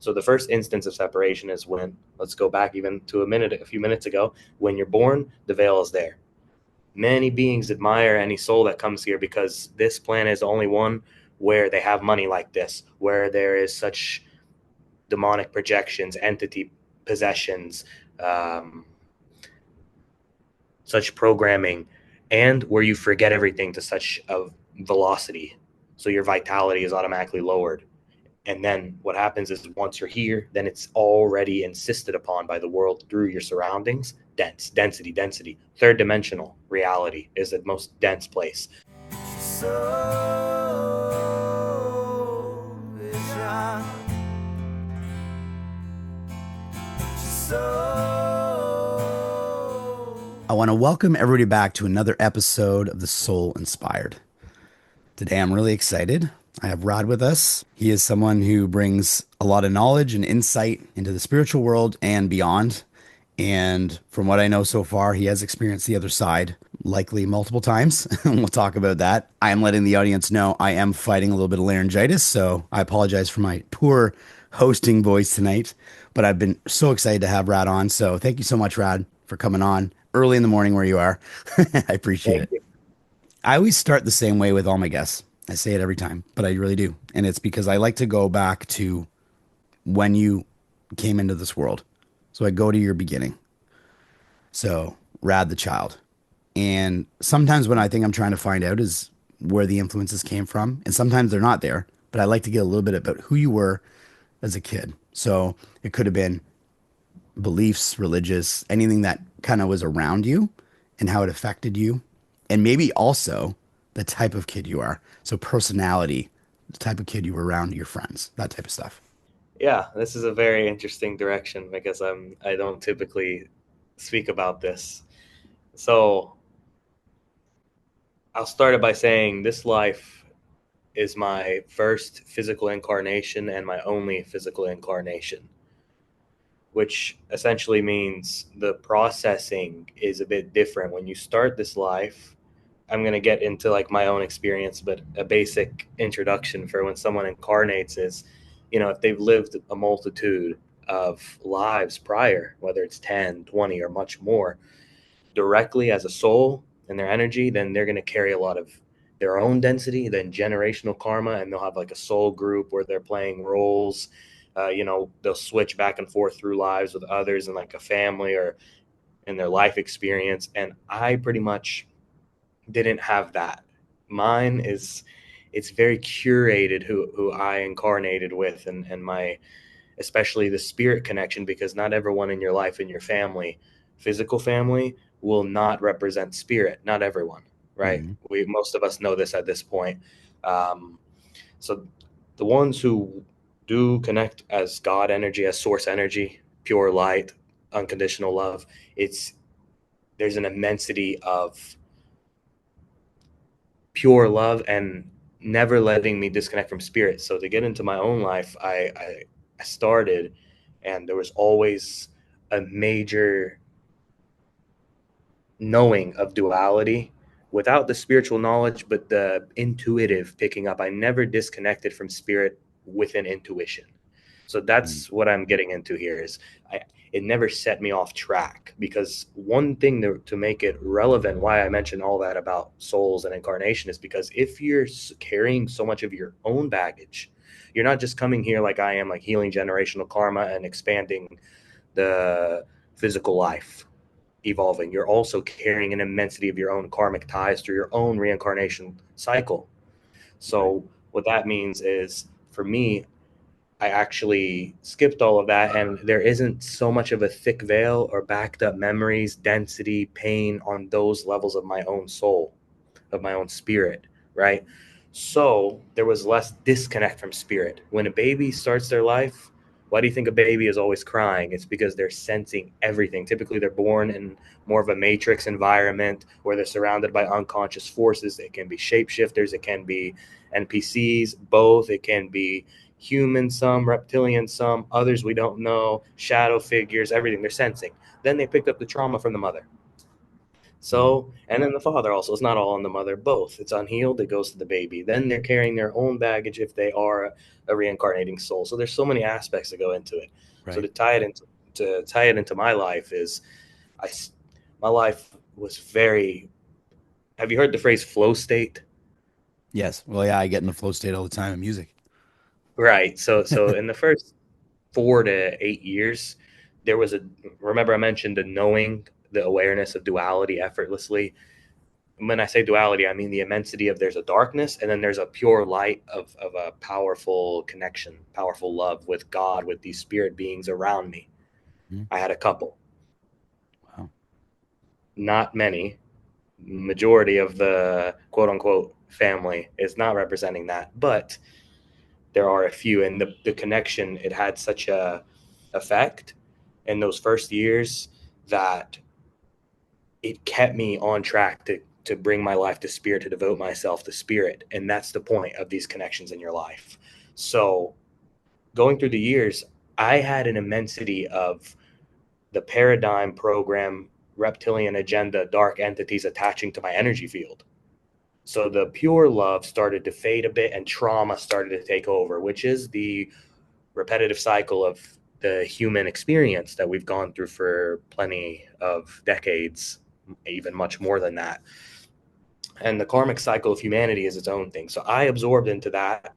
So the first instance of separation is when, let's go back even to a few minutes ago, when you're born, the veil is there. Many beings admire any soul that comes here because this planet is the only one where they have money like this, where there is such demonic projections, entity possessions, um, such programming, and where you forget everything to such a velocity. So your vitality is automatically lowered. And then what happens is once you're here, then it's already insisted upon by the world through your surroundings. Density. Third dimensional reality is the most dense place. I want to welcome everybody back to another episode of The Soul Inspired. Today I'm really excited. I have Raad with us. He is someone who brings a lot of knowledge and insight into the spiritual world and beyond. And from what I know so far, he has experienced the other side, likely multiple times. We'll talk about that. I am letting the audience know I am fighting a little bit of laryngitis, so I apologize for my poor hosting voice tonight. But I've been so excited to have Raad on. So thank you so much, Raad, for coming on early in the morning where you are. I appreciate Thank it. you. I always start the same way with all my guests. I say it every time, but I really do. And it's because I like to go back to when you came into this world. So I go to your beginning. So, Raad the child. And sometimes when I think I'm trying to find out is where the influences came from. And sometimes they're not there, but I like to get a little bit about who you were as a kid. So it could have been beliefs, religious, anything that kind of was around you and how it affected you. And maybe also the type of kid you are. So personality, the type of kid you were around your friends, that type of stuff. Yeah, this is a very interesting direction because I don't typically speak about this. So I'll start it by saying this life is my first physical incarnation and my only physical incarnation, which essentially means the processing is a bit different. When you start this life, I'm going to get into like my own experience, but a basic introduction for when someone incarnates is, if they've lived a multitude of lives prior, whether it's 10, 20, or much more, directly as a soul and their energy, then they're going to carry a lot of their own density, then generational karma, and they'll have like a soul group where they're playing roles. They'll switch back and forth through lives with others in like a family or in their life experience. And I pretty much didn't have that. Mine is it's very curated who I incarnated with and my especially the spirit connection, because not everyone in your life in your family, physical family, will not represent spirit. Not everyone, right? Mm-hmm. We most of us know this at this point. Um, so the ones who do connect as God energy, as source energy, pure light, unconditional love, it's there's an immensity of pure love and never letting me disconnect from spirit. So to get into my own life, I started, and there was always a major knowing of duality without the spiritual knowledge, but the intuitive picking up. I never disconnected from spirit with an intuition. So that's what I'm getting into here is it never set me off track, because one thing to make it relevant, why I mentioned all that about souls and incarnation, is because if you're carrying so much of your own baggage, you're not just coming here like I am, like healing generational karma and expanding the physical life, evolving. You're also carrying an immensity of your own karmic ties through your own reincarnation cycle. Right. So what that means is, for me, I actually skipped all of that, and there isn't so much of a thick veil or backed up memories, density, pain on those levels of my own soul, of my own spirit, right? So there was less disconnect from spirit. When a baby starts their life, why do you think a baby is always crying? It's because they're sensing everything. Typically, they're born in more of a matrix environment where they're surrounded by unconscious forces. It can be shapeshifters, it can be NPCs, both. It can be human, some reptilian, some others we don't know, shadow figures, everything. They're sensing. Then they picked up the trauma from the mother. Mhm. So, and then the father also, it's not all on the mother, both. It's unhealed, it goes to the baby. Then they're carrying their own baggage if they are a reincarnating soul. So there's so many aspects that go into it. So Right. to tie it into my life is I my life was very, have you heard the phrase flow state? Yes. Well, yeah, I get in the flow state all the time in music. Right. So in the first 4 to 8 years, there was a, remember I mentioned the knowing, the awareness of duality effortlessly. When I say duality, I mean the immensity of there's a darkness and then there's a pure light of a powerful connection, powerful love with God, with these spirit beings around me. Mhm. I had a couple, Wow. not many. Majority of the quote unquote family is not representing that, but there are a few, and the connection, it had such a effect in those first years that it kept me on track to bring my life to spirit, to devote myself to spirit. And that's the point of these connections in your life. So going through the years, I had an immensity of the paradigm program, reptilian agenda, dark entities attaching to my energy field. So the pure love started to fade a bit and trauma started to take over, which is the repetitive cycle of the human experience that we've gone through for plenty of decades, even much more than that. And the karmic cycle of humanity is its own thing. So I absorbed into that,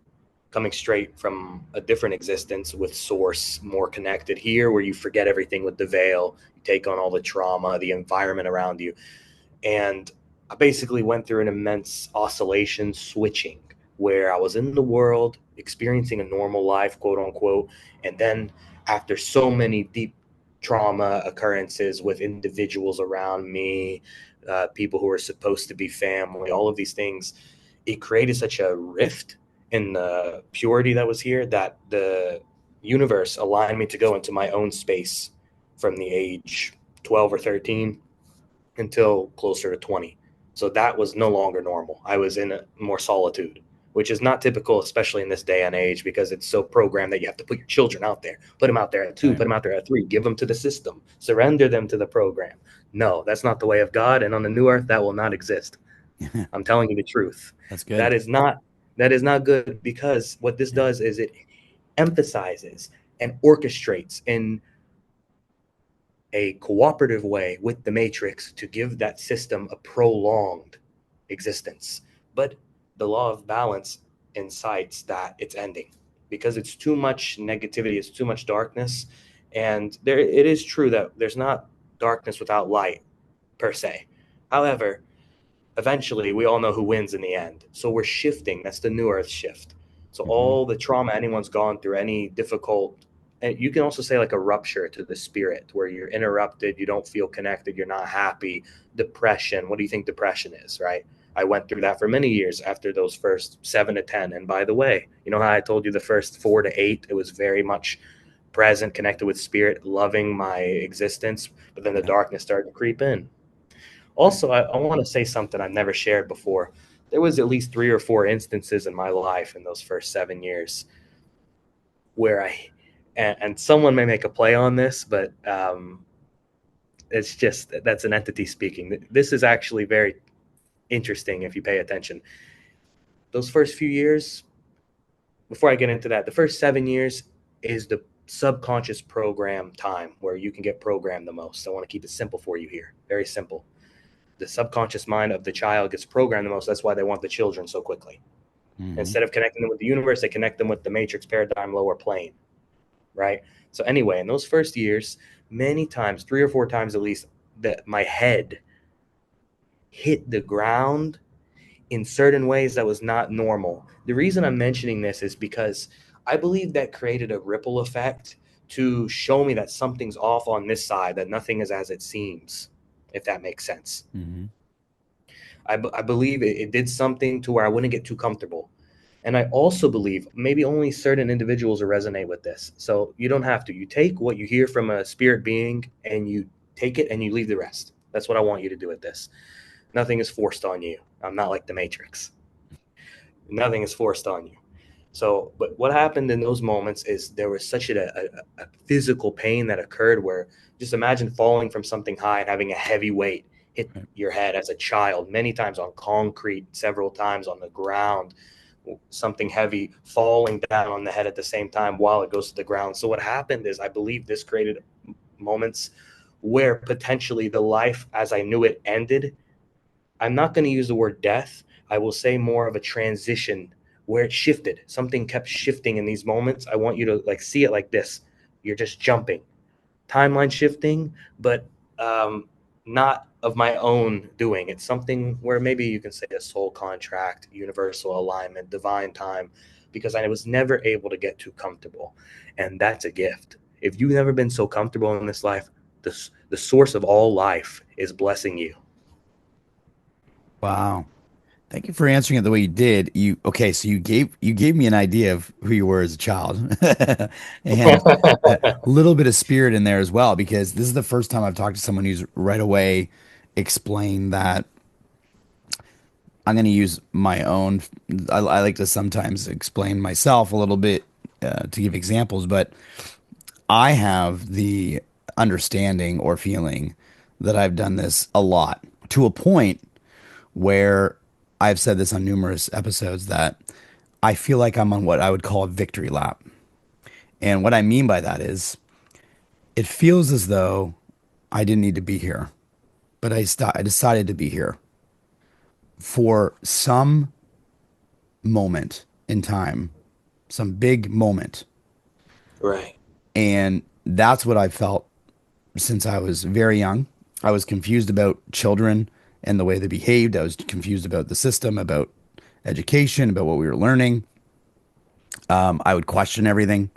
coming straight from a different existence with source, more connected here, where you forget everything with the veil, you take on all the trauma, the environment around you. And I basically went through an immense oscillation switching where I was in the world experiencing a normal life, quote unquote. And then after so many deep trauma occurrences with individuals around me, people who were supposed to be family, all of these things, it created such a rift in the purity that was here that the universe aligned me to go into my own space from the age 12 or 13 until closer to 20. So that was no longer normal. I was in a more solitude, which is not typical, especially in this day and age, because it's so programmed that you have to put your children out there, put them out there at 2, Right. put them out there at 3, give them to the system, surrender them to the program. No, that's not the way of God. And on the new earth, that will not exist. I'm telling you the truth. That's good. That is not that is not good, because what this Yeah. does is it emphasizes and orchestrates in a cooperative way with the matrix to give that system a prolonged existence. But the law of balance incites that it's ending because it's too much negativity, it's too much darkness. And there, it is true that there's not darkness without light per se. However, eventually we all know who wins in the end. So we're shifting. That's the new earth shift. So Hmm. all the trauma anyone's gone through, any difficult, and you can also say like a rupture to the spirit where you're interrupted, you don't feel connected, you're not happy, depression. What do you think depression is, right? I went through that for many years after those first 7 to 10. And by the way, you know how I told you the first 4 to 8, it was very much present, connected with spirit, loving my existence. But then the Yeah. darkness started to creep in. Right. Also, I want to say something I've never shared before. There was at least 3 or 4 instances in my life in those first 7 years where and someone may make a play on this, but it's just that's an entity speaking. This is actually very interesting if you pay attention. Those first few years, before I get into that, the first 7 years is the subconscious program time where you can get programmed the most. I want to keep it simple for you here. Very simple. The subconscious mind of the child gets programmed the most. That's why they want the children so quickly. Hmm. Instead of connecting them with the universe, they connect them with the matrix paradigm lower plane, right? So anyway, in those first years, many times, 3 or 4 times at least, that my head hit the ground in certain ways that was not normal. The reason I'm mentioning this is because I believe that created a ripple effect to show me that something's off on this side, that nothing is as it seems, if that makes sense. Hmm. I believe it did something to where I wouldn't get too comfortable. And I also believe maybe only certain individuals will resonate with this. So you don't have to. You take what you hear from a spirit being and you take it and you leave the rest. That's what I want you to do with this. Nothing is forced on you. I'm not like the Matrix. Nothing is forced on you. So, but what happened in those moments is there was such a physical pain that occurred where just imagine falling from something high and having a heavy weight hit your head as a child, many times on concrete, several times on the ground, something heavy falling down on the head at the same time while it goes to the ground. So what happened is, I believe this created moments where potentially the life as I knew it ended. I'm not going to use the word death. I will say more of a transition where it shifted. Something kept shifting in these moments. I want you to like see it like this. You're just jumping, timeline shifting, but not of my own doing. It's something where maybe you can say a soul contract, universal alignment, divine time, because I was never able to get too comfortable. And that's a gift. If you've never been so comfortable in this life, the source of all life is blessing you. Wow. Thank you for answering it the way you did. So you gave me an idea of who you were as a child, and a little bit of spirit in there as well, because this is the first time I've talked to someone who's right away explained that. I'm going to use my own. I like to sometimes explain myself a little bit to give examples, but I have the understanding or feeling that I've done this a lot to a point where I've said this on numerous episodes that I feel like I'm on what I would call a victory lap. And what I mean by that is it feels as though I didn't need to be here, but I decided to be here for some moment in time, some big moment. Right. And that's what I felt since I was very young. I was confused about children and the way they behaved. I was confused about the system, about education, about what we were learning. I would question everything.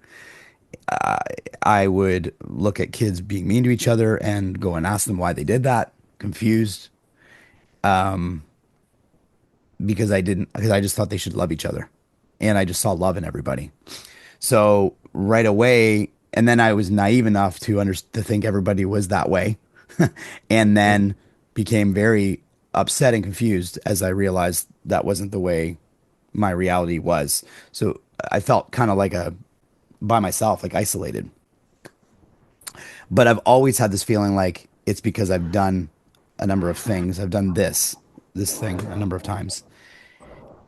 I would look at kids being mean to each other and go and ask them why they did that, confused, because I just thought they should love each other. And I just saw love in everybody. So right away, and then I was naive enough to think everybody was that way, and then became very upset and confused as I realized that wasn't the way my reality was. So I felt kind of like a by myself, like isolated. But I've always had this feeling like it's because I've done a number of things. I've done this thing a number of times,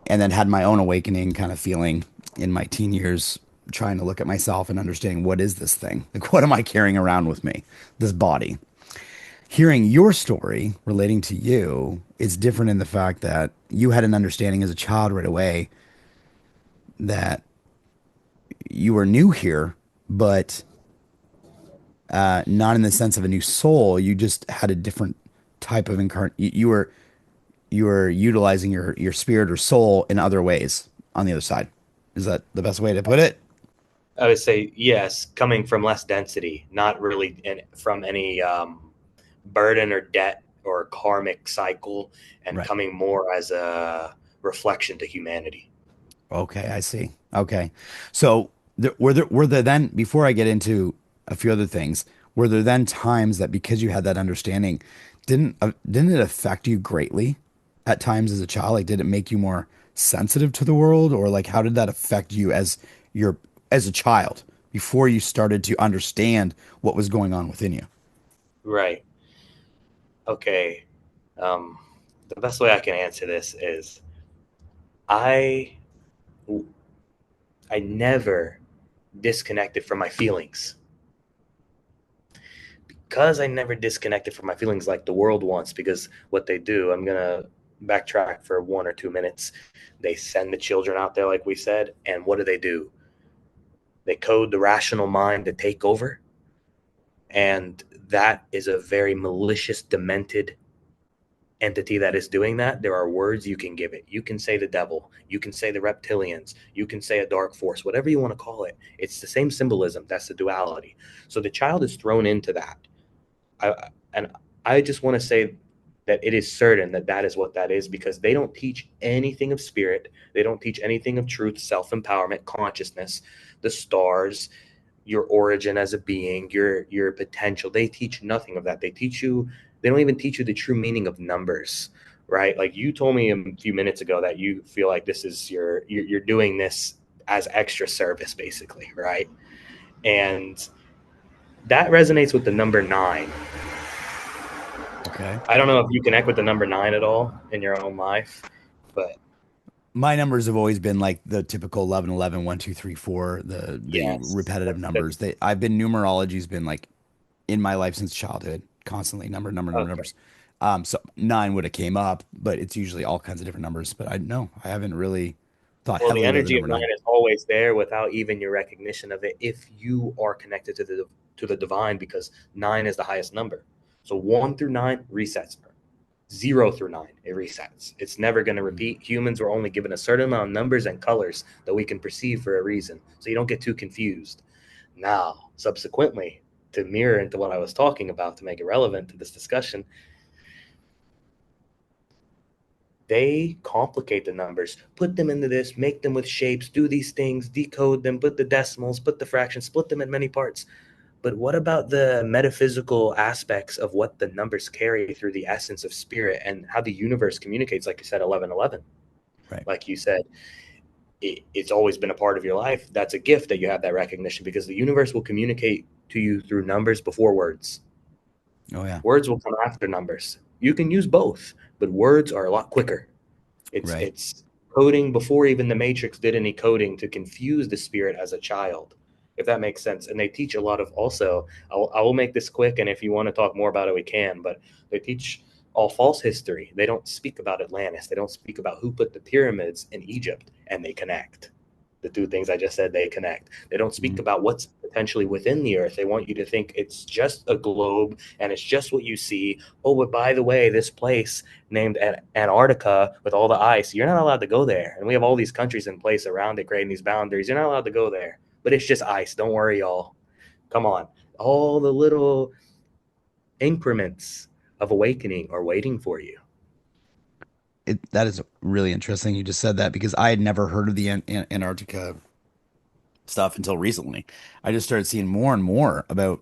and then had my own awakening kind of feeling in my teen years, trying to look at myself and understanding what is this thing? Like, what am I carrying around with me? This body. Hearing your story relating to you is different in the fact that you had an understanding as a child right away that you were new here, but not in the sense of a new soul. You just had a different type of incarnate. You were utilizing your spirit or soul in other ways on the other side. Is that the best way to put it? I would say yes, coming from less density, not really from any burden or debt or karmic cycle, and Right. coming more as a reflection to humanity. Okay, I see. Okay. So were there then, before I get into a few other things, were there then times that because you had that understanding, didn't it affect you greatly at times as a child? Like, did it make you more sensitive to the world, or like how did that affect you your as a child before you started to understand what was going on within you? Right. Okay. Um, the best way I can answer this is I I never disconnected from my feelings, because I never disconnected from my feelings like the world wants. Because what they do, I'm gonna backtrack for 1 or 2 minutes. They send the children out there, like we said, and what do? They code the rational mind to take over, and that is a very malicious, demented entity that is doing that. There are words you can give it. You can say the devil, you can say the reptilians, you can say a dark force, whatever you want to call it. It's the same symbolism. That's the duality. So the child is thrown into that. And I just want to say that it is certain that that is what that is, because they don't teach anything of spirit. They don't teach anything of truth, self-empowerment, consciousness, the stars, your origin as a being, your potential. They teach nothing of that. They don't even teach you the true meaning of numbers, right? Like you told me a few minutes ago that you feel like this is you're doing this as extra service, basically, right? And that resonates with the number 9. Okay. I don't know if you connect with the number 9 at all in your own life, but My numbers have always been like the typical 11, 11, 1, 2, 3, 4, the yes, repetitive that's numbers. typical. I've been numerology's been like in my life since childhood, constantly Okay. numbers. So nine would have came up, but it's usually all kinds of different numbers. But I no, I haven't really thought Well, the heavily about the energy of number 9 nine. is always there without even your recognition of it if you are connected to the divine, because 9 is the highest number. So 1 through 9 resets. 0 through 9, it resets. It's never going to Mm. repeat. Humans were only given a certain amount of numbers and colors that we can perceive for a reason. So you don't get too confused. Now, subsequently, to mirror into what I was talking about to make it relevant to this discussion, they complicate the numbers, put them into this, make them with shapes, do these things, decode them, put the decimals, put the fractions, split them in many parts. But what about the metaphysical aspects of what the numbers carry through the essence of spirit and how the universe communicates? Like you said, 1111. Right. Like you said, it's always been a part of your life. That's a gift that you have that recognition, because the universe will communicate to you through numbers before words. Oh yeah. Words will come after numbers. You can use both, but words are a lot quicker. Right. It's coding before even the Matrix did any coding to confuse the spirit as a child, if that makes sense. And they teach a lot of also. I will make this quick, and if you want to talk more about it, we can. But they teach all false history. They don't speak about Atlantis. They don't speak about who put the pyramids in Egypt, and they connect. The two things I just said, they connect. They don't speak Mm. about what's potentially within the earth. They want you to think it's just a globe and it's just what you see. Oh, but by the way, this place named Antarctica with all the ice, you're not allowed to go there. And we have all these countries in place around it, creating these boundaries. You're not allowed to go there. But it's just ice. Don't worry, y'all. Come on. All the little increments of awakening are waiting for you. That is really interesting. You just said that because I had never heard of the Antarctica stuff until recently. I just started seeing more and more about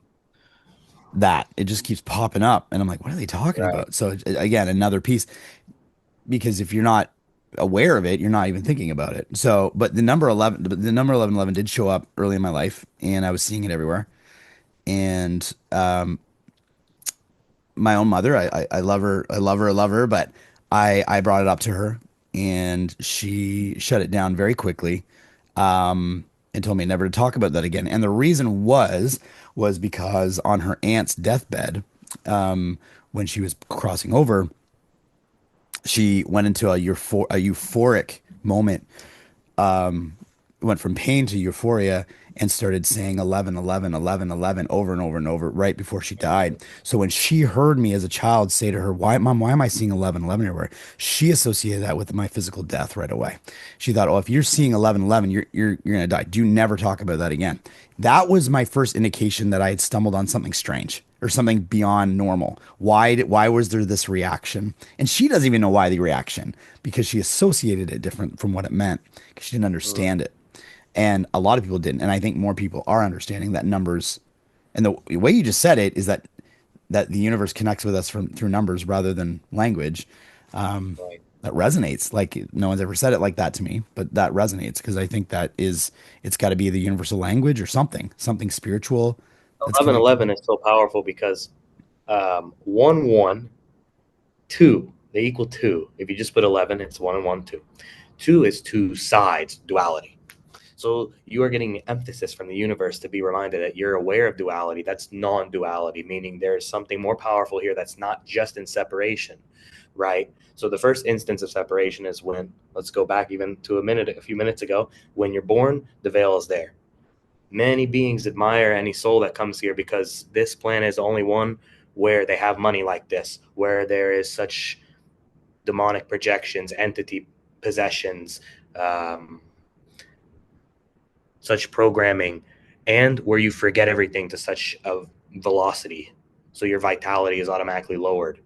that. It just keeps popping up, and I'm like, what are they talking Right. about? So again, another piece because if you're not aware of it, you're not even thinking about it. So, but the number 1111 did show up early in my life, and I was seeing it everywhere. And my own mother, I love her, I love her, but I brought it up to her, and she shut it down very quickly, and told me never to talk about that again. And the reason was because on her aunt's deathbed, when she was crossing over, she went into a euphoric moment, went from pain to euphoria, and started saying 11, 11, 11, 11 over and over and over right before she died. So when she heard me as a child say to her, "Why, Mom, why am I seeing 11, 11 everywhere?" She associated that with my physical death right away. She thought, "Oh, if you're seeing 11, 11, you're going to die. Do never talk about that again." That was my first indication that I had stumbled on something strange or something beyond normal. Why was there this reaction? And she doesn't even know why the reaction, because she associated it different from what it meant, because she didn't Mm. understand it. And a lot of people didn't. And I think more people are understanding that numbers, and the way you just said it is that the universe connects with us from through numbers rather than language. Right. That resonates. Like no one's ever said it like that to me, but that resonates because I think it's got to be the universal language or something spiritual that's connecting. 1111 is so powerful because 1, 1, 2, they equal 2. If you just put 11, it's 1 and 1, 2. 2 is two sides, duality. So you are getting the emphasis from the universe to be reminded that you're aware of duality. That's non-duality, meaning there's something more powerful here that's not just in separation, right? So the first instance of separation is when, let's go back even to a few minutes ago, when you're born, the veil is there. Many beings admire any soul that comes here because this planet is the only one where they have money like this, where there is such demonic projections, entity possessions, um, such programming, and where you forget everything to such a velocity. So your vitality is automatically lowered.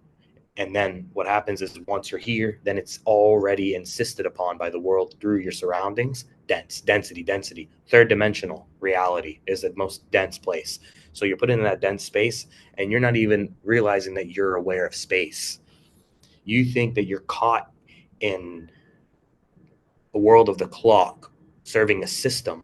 And then what happens is once you're here, then it's already insisted upon by the world through your surroundings. Density. Third dimensional reality is the most dense place. So you're put in that dense space and you're not even realizing that you're aware of space. You think that you're caught in a world of the clock serving a system,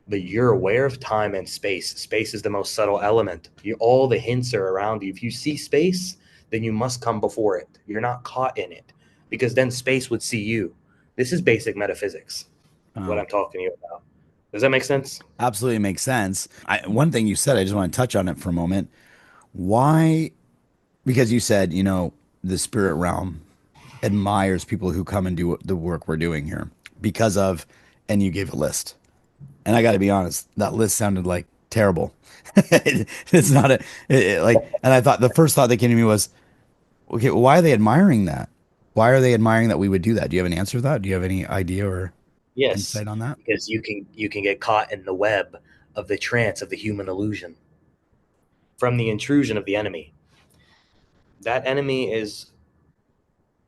but you're aware of time and space. Space is the most subtle element. All the hints are around you. If you see space, then you must come before it. You're not caught in it, because then space would see you. This is basic metaphysics, what Oh, I'm talking to you about. Does that make sense? absolutely makes sense. One thing you said, I just want to touch on it for a moment. Why? Because you said, the spirit realm admires people who come and do the work we're doing here because of, and you gave a list. And I got to be honest, that list sounded like terrible. It's not like, and I thought the first thought that came to me was, okay, why are they admiring that? Why are they admiring that we would do that? Do you have an answer to that? Do you have any idea or Yes, insight on that? because you can get caught in the web of the trance of the human illusion from the intrusion of the enemy. That enemy is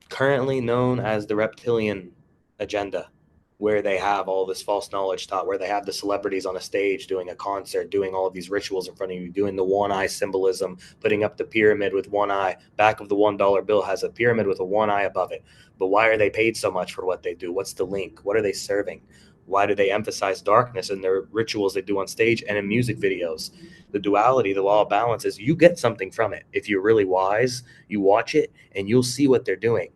currently known as the reptilian agenda, where they have all this false knowledge taught, where they have the celebrities on a stage doing a concert, doing all of these rituals in front of you, doing the one eye symbolism, putting up the pyramid with one eye. Back of the $1 bill has a pyramid with a one eye above it. But why are they paid so much for what they do? What's the link? What are they serving? Why do they emphasize darkness in their rituals they do on stage and in music videos? The duality, the law of balance is you get something from it. If you're really wise, you watch it and you'll see what they're doing.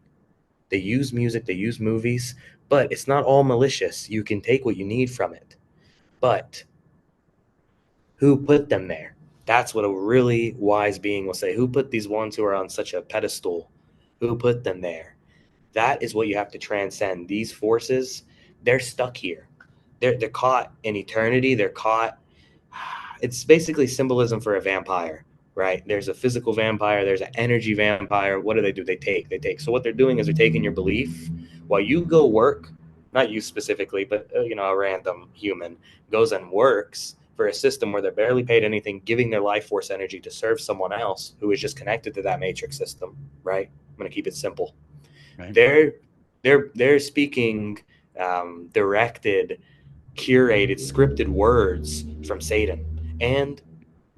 They use music, they use movies, but it's not all malicious. You can take what you need from it. But who put them there? That's what a really wise being will say. Who put these ones who are on such a pedestal? Who put them there? That is what you have to transcend. These forces, they're stuck here. They're caught in eternity. They're caught. It's basically symbolism for a vampire, right? There's a physical vampire, there's an energy vampire. What do? They take. So what they're doing is they're taking your belief while you go work, not you specifically, but a random human goes and works for a system where they're barely paid anything, giving their life force energy to serve someone else who is just connected to that matrix system, right? I'm going to keep it simple. Right. They're speaking directed, curated, scripted words from Satan. And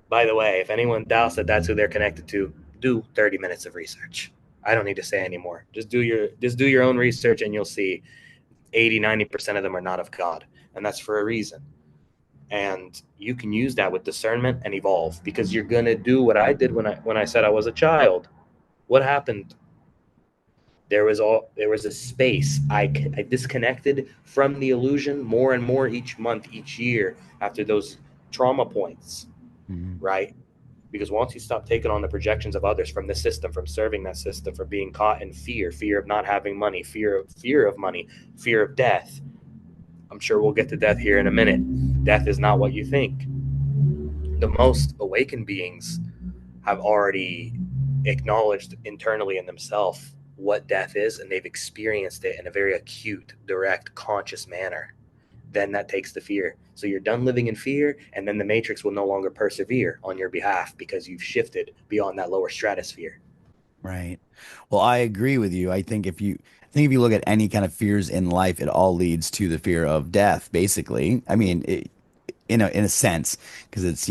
by the way, if anyone doubts that that's who they're connected to, do 30 minutes of research. I don't need to say anymore. Just do your own research and you'll see 80-90% of them are not of God. And that's for a reason. And you can use that with discernment and evolve, because you're going to do what I did when I said I was a child. What happened? There was a space. I disconnected from the illusion more and more each month, each year, after those trauma points, Mhm. right? Because once you stop taking on the projections of others from the system, from serving that system, from being caught in fear of not having money, fear of money, fear of death. I'm sure we'll get to death here in a minute. Death is not what you think. The most awakened beings have already acknowledged internally in themselves what death is, and they've experienced it in a very acute, direct, conscious manner. Then that takes the fear. So you're done living in fear, and then the matrix will no longer persevere on your behalf because you've shifted beyond that lower stratosphere. Right. Well, I agree with you. I think if you look at any kind of fears in life, it all leads to the fear of death, basically. I mean, in a sense, because it's,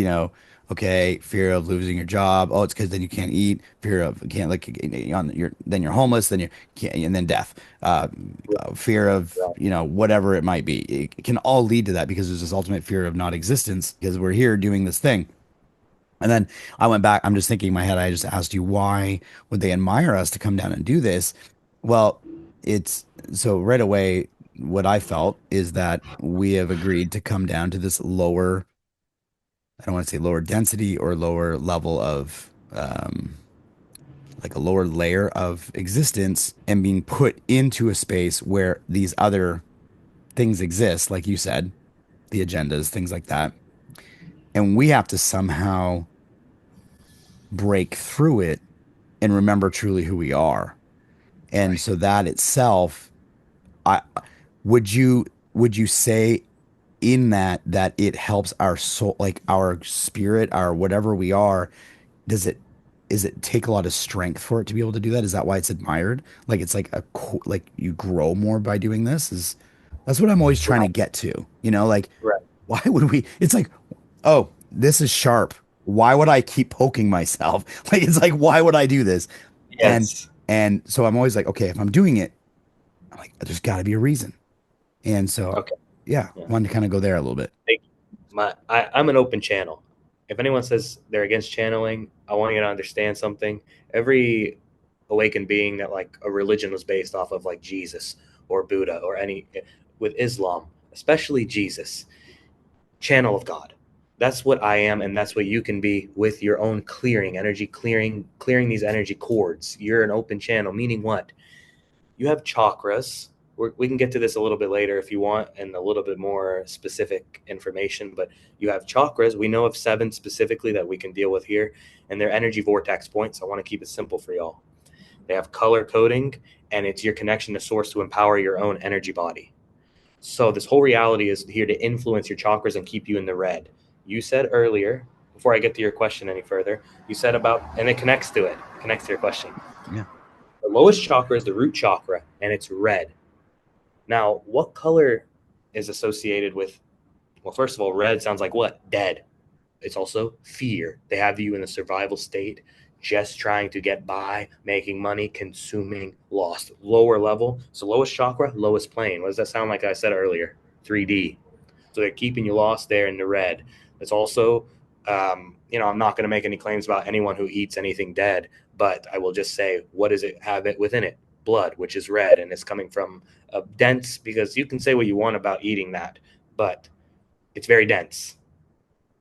okay, fear of losing your job. Oh, it's because then you can't eat. Fear of can't like then you're homeless, then you can't, and then death. Fear of, Right. whatever it might be. It can all lead to that because there's this ultimate fear of non-existence because we're here doing this thing. And then I went back. I'm just thinking in my head. I just asked you, why would they admire us to come down and do this? Well, it's so right away. What I felt is that we have agreed to come down to this lower, I don't want to say lower density or lower level of, like a lower layer of existence and being put into a space where these other things exist, like you said, the agendas, things like that. And we have to somehow break through it and remember truly who we are. And Right. so that itself, I would you say in that it helps our soul, like our spirit, our whatever we are, does it is it take a lot of strength for it to be able to do that? Is that why it's admired? Like it's like like you grow more by doing this? Is that's what I'm always trying to Right. get to. Like Right. why would we? It's like, oh, this is sharp. Why would I keep poking myself? Like it's like why would I do this? And Yes. and so I'm always like, okay, if I'm doing it, I'm like, there's got to be a reason. And so, Okay. yeah, Yeah. wanted to kind of go there a little bit. I'm an open channel. if anyone says they're against channeling, I want you to understand something. Every awakened being that like a religion was based off of, like Jesus or Buddha or any, with Islam, especially Jesus, channel of God. That's what I am, and that's what you can be with your own clearing, energy clearing these energy cords. You're an open channel, meaning what? You have chakras. We can get to this a little bit later if you want, and a little bit more specific information. But you have chakras. We know of seven specifically that we can deal with here, and they're energy vortex points. I want to keep it simple for y'all. They have color coding, and it's your connection to source to empower your own energy body. So this whole reality is here to influence your chakras and keep you in the red. You said earlier, before I get to your question any further, you said about, and it connects to it, connects to your question. Yeah. The lowest chakra is the root chakra, and it's red. Now, what color is associated with, well, first of all, red sounds like what? Dead. It's also fear. They have you in a survival state, just trying to get by, making money, consuming, lost. Lower level. So lowest chakra, lowest plane. What does that sound like I said earlier? 3D. So they're keeping you lost there in the red. It's also, I'm not going to make any claims about anyone who eats anything dead, but I will just say, what does it have it within it? Blood, which is red, and it's coming from a dense, because you can say what you want about eating that, but it's very dense.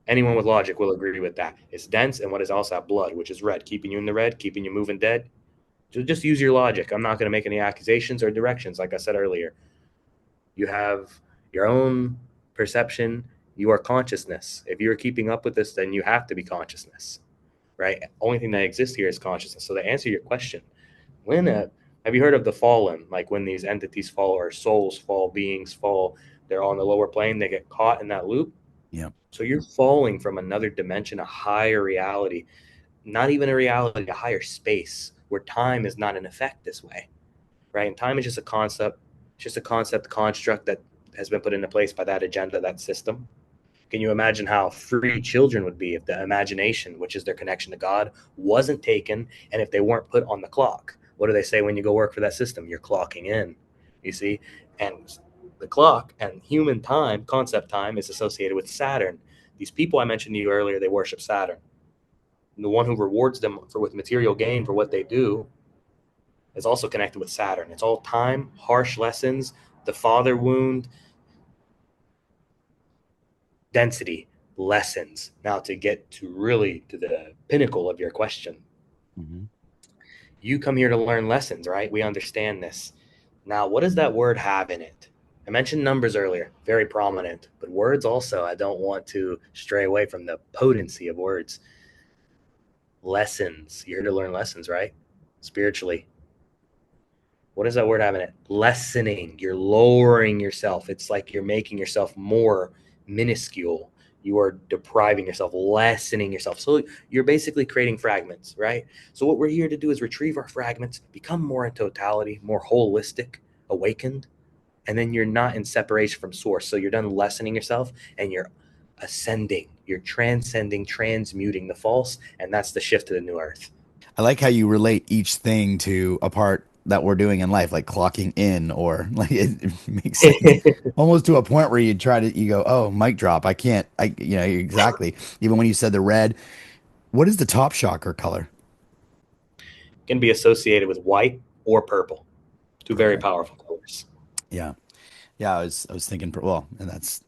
Anyone with logic will agree with that. It's dense, and what is also blood, which is red, keeping you in the red, keeping you moving dead. So just use your logic. I'm not going to make any accusations or directions, like I said earlier. You have your own perception. You are consciousness. If you're keeping up with this, then you have to be consciousness, right? Only thing that exists here is consciousness. So to answer your question, when have you heard of the fallen? Like when these entities fall, or souls fall, beings fall, they're on the lower plane, they get caught in that loop. Yeah. So you're falling from another dimension, a higher reality, not even a reality, a higher space where time is not in effect this way, right? And time is just a concept, construct that has been put into place by that agenda, that system. Can you imagine how free children would be if the imagination, which is their connection to God, wasn't taken, and if they weren't put on the clock? What do they say when you go work for that system? You're clocking in, you see? And the clock and human time, concept time, is associated with Saturn. These people I mentioned to you earlier, they worship Saturn. And the one who rewards them for with material gain for what they do is also connected with Saturn. It's all time, harsh lessons, the father wound, density, lessons. Now to get to really to the pinnacle of your question, Mm-hmm. you come here to learn lessons, right? We understand this. Now, what does that word have in it? I mentioned numbers earlier, very prominent, but words also, I don't want to stray away from the potency of words. Lessons. You're here to learn lessons, right? Spiritually. What does that word have in it? Lessening. You're lowering yourself. It's like you're making yourself more minuscule. You are depriving yourself, lessening yourself. So you're basically creating fragments, right? So what we're here to do is retrieve our fragments, become more in totality, more holistic, awakened, and then you're not in separation from source. So you're done lessening yourself and you're ascending, you're transcending, transmuting the false, and that's the shift to the new earth. I like how you relate each thing to a part that we're doing in life, like clocking in, or like it makes sense almost to a point where you go, oh, mic drop. I can't, exactly. Even when you said the red, what is the top chakra color? Can be associated with white or purple, two very Okay. powerful colors. Yeah. Yeah, I was thinking, well, and that's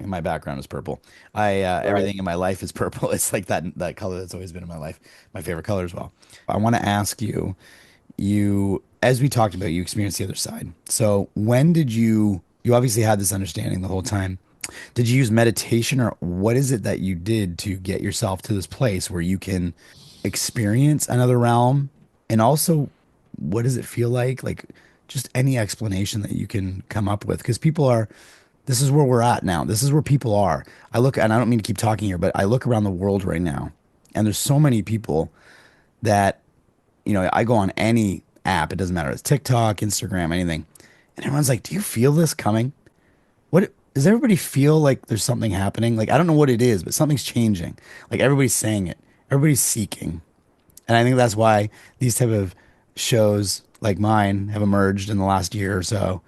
my background is purple. Right. Everything in my life is purple. It's like that color that's always been in my life, my favorite color as well. I want to ask you, as we talked about, you experienced the other side. So when did you obviously had this understanding the whole time. Did you use meditation, or what is it that you did to get yourself to this place where you can experience another realm? And also, what does it feel like? Like just any explanation that you can come up with, because this is where we're at now. This is where people are. And I don't mean to keep talking here, but I look around the world right now, and there's so many people that, I go on any app, it doesn't matter. It's TikTok, Instagram, anything. And everyone's like, do you feel this coming? What does everybody feel like there's something happening? Like, I don't know what it is, but something's changing. Like everybody's saying it. Everybody's seeking. And I think that's why these type of shows like mine have emerged in the last year or so.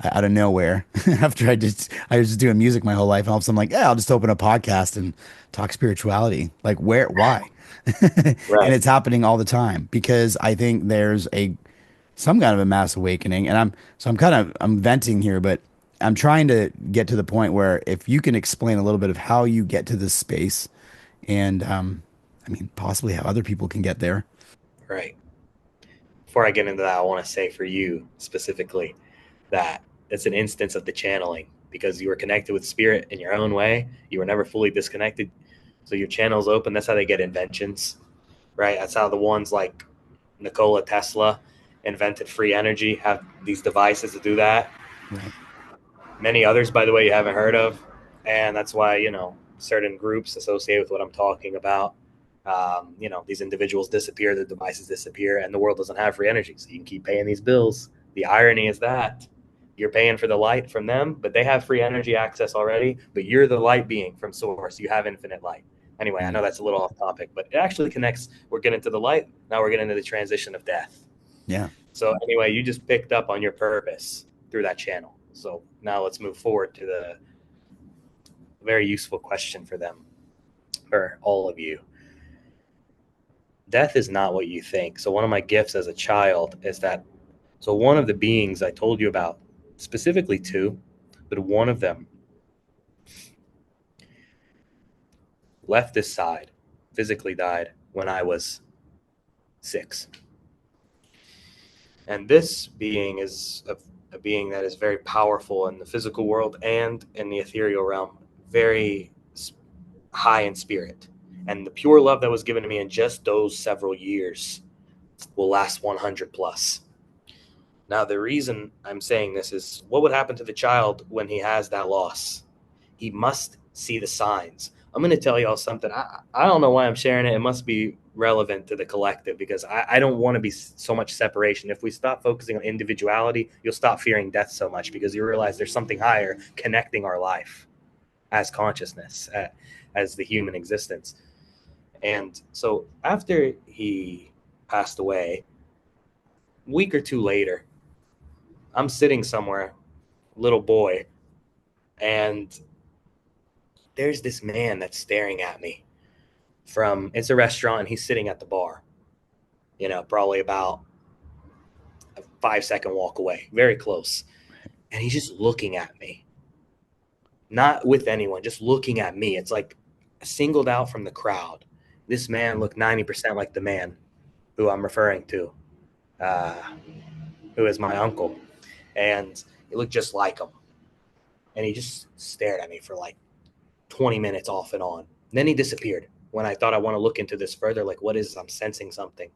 out of nowhere. After I was just doing music my whole life, and all of a sudden I'm like, yeah, I'll just open a podcast and talk spirituality. Like where, why? And Right. it's happening all the time because I think there's a some kind of a mass awakening, and I'm venting here, but I'm trying to get to the point where if you can explain a little bit of how you get to this space, and I mean possibly how other people can get there. Right. Before I get into that, I want to say for you specifically that it's an instance of the channeling because you were connected with spirit in your own way. You were never fully disconnected. So your channel's open. That's how they get inventions, right? That's how the ones like Nikola Tesla invented free energy, have these devices to do that. Right. Many others, by the way, you haven't heard of. And that's why, certain groups associated with what I'm talking about, these individuals disappear, the devices disappear, and the world doesn't have free energy. So you can keep paying these bills. The irony is that you're paying for the light from them, but they have free energy access already, but you're the light being from source. You have infinite light. Anyway, I Mm. know that's a little off topic, but it actually connects. We're getting to the light. Now we're getting into the transition of death. Yeah. So anyway, you just picked up on your purpose through that channel. So now let's move forward to the very useful question for them, for all of you. Death is not what you think. So one of my gifts as a child is that, so one of the beings I told you about, specifically two, but one of them left this side, physically died when I was 6. And this being is a being that is very powerful in the physical world and in the ethereal realm, very high in spirit. And the pure love that was given to me in just those several years will last 100 plus. Now, the reason I'm saying this is what would happen to the child when he has that loss? He must see the signs. I'm going to tell y'all something. I don't know why I'm sharing it. It must be relevant to the collective because I don't want to be so much separation. If we stop focusing on individuality, you'll stop fearing death so much because you realize there's something higher connecting our life as consciousness, as the human existence. And so after he passed away, a week or two later, I'm sitting somewhere, little boy, and there's this man that's staring at me from, it's a restaurant, and he's sitting at the bar, probably about a 5-second walk away, very close. And he's just looking at me, not with anyone, just looking at me. It's like singled out from the crowd. This man looked 90% like the man who I'm referring to, uh, who is my uncle. And he looked just like him. And he just stared at me for like 20 minutes off and on. And then he disappeared when I thought I want to look into this further. Like, what is this? I'm sensing something.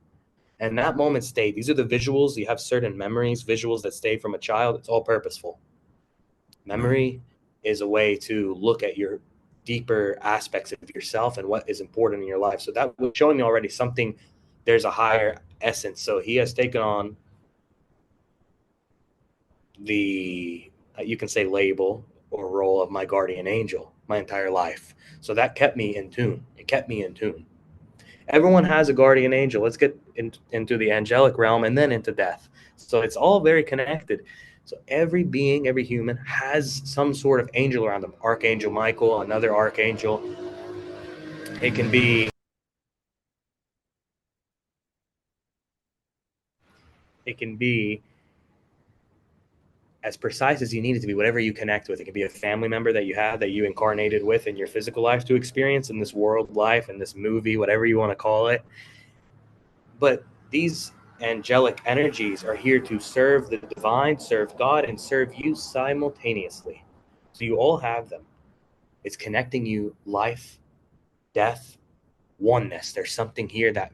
And that moment stayed. These are the visuals. You have certain memories, visuals that stay from a child. It's all purposeful. Right. Memory is a way to look at your deeper aspects of yourself and what is important in your life. So that was showing me already something. There's a higher essence. So he has taken on the, you can say, label or role of my guardian angel my entire life. So that kept me in tune. It kept me in tune. Everyone has a guardian angel. Let's get into the angelic realm and then into death. So it's all very connected. So every being, every human has some sort of angel around them. Archangel Michael, another archangel. It can be it can be as precise as you need it to be, whatever you connect with. It can be a family member that you have that you incarnated with in your physical life to experience in this world life, in this movie, whatever you want to call it. But these angelic energies are here to serve the divine, serve God, and serve you simultaneously. So you all have them. It's connecting you life, death, oneness. There's something here that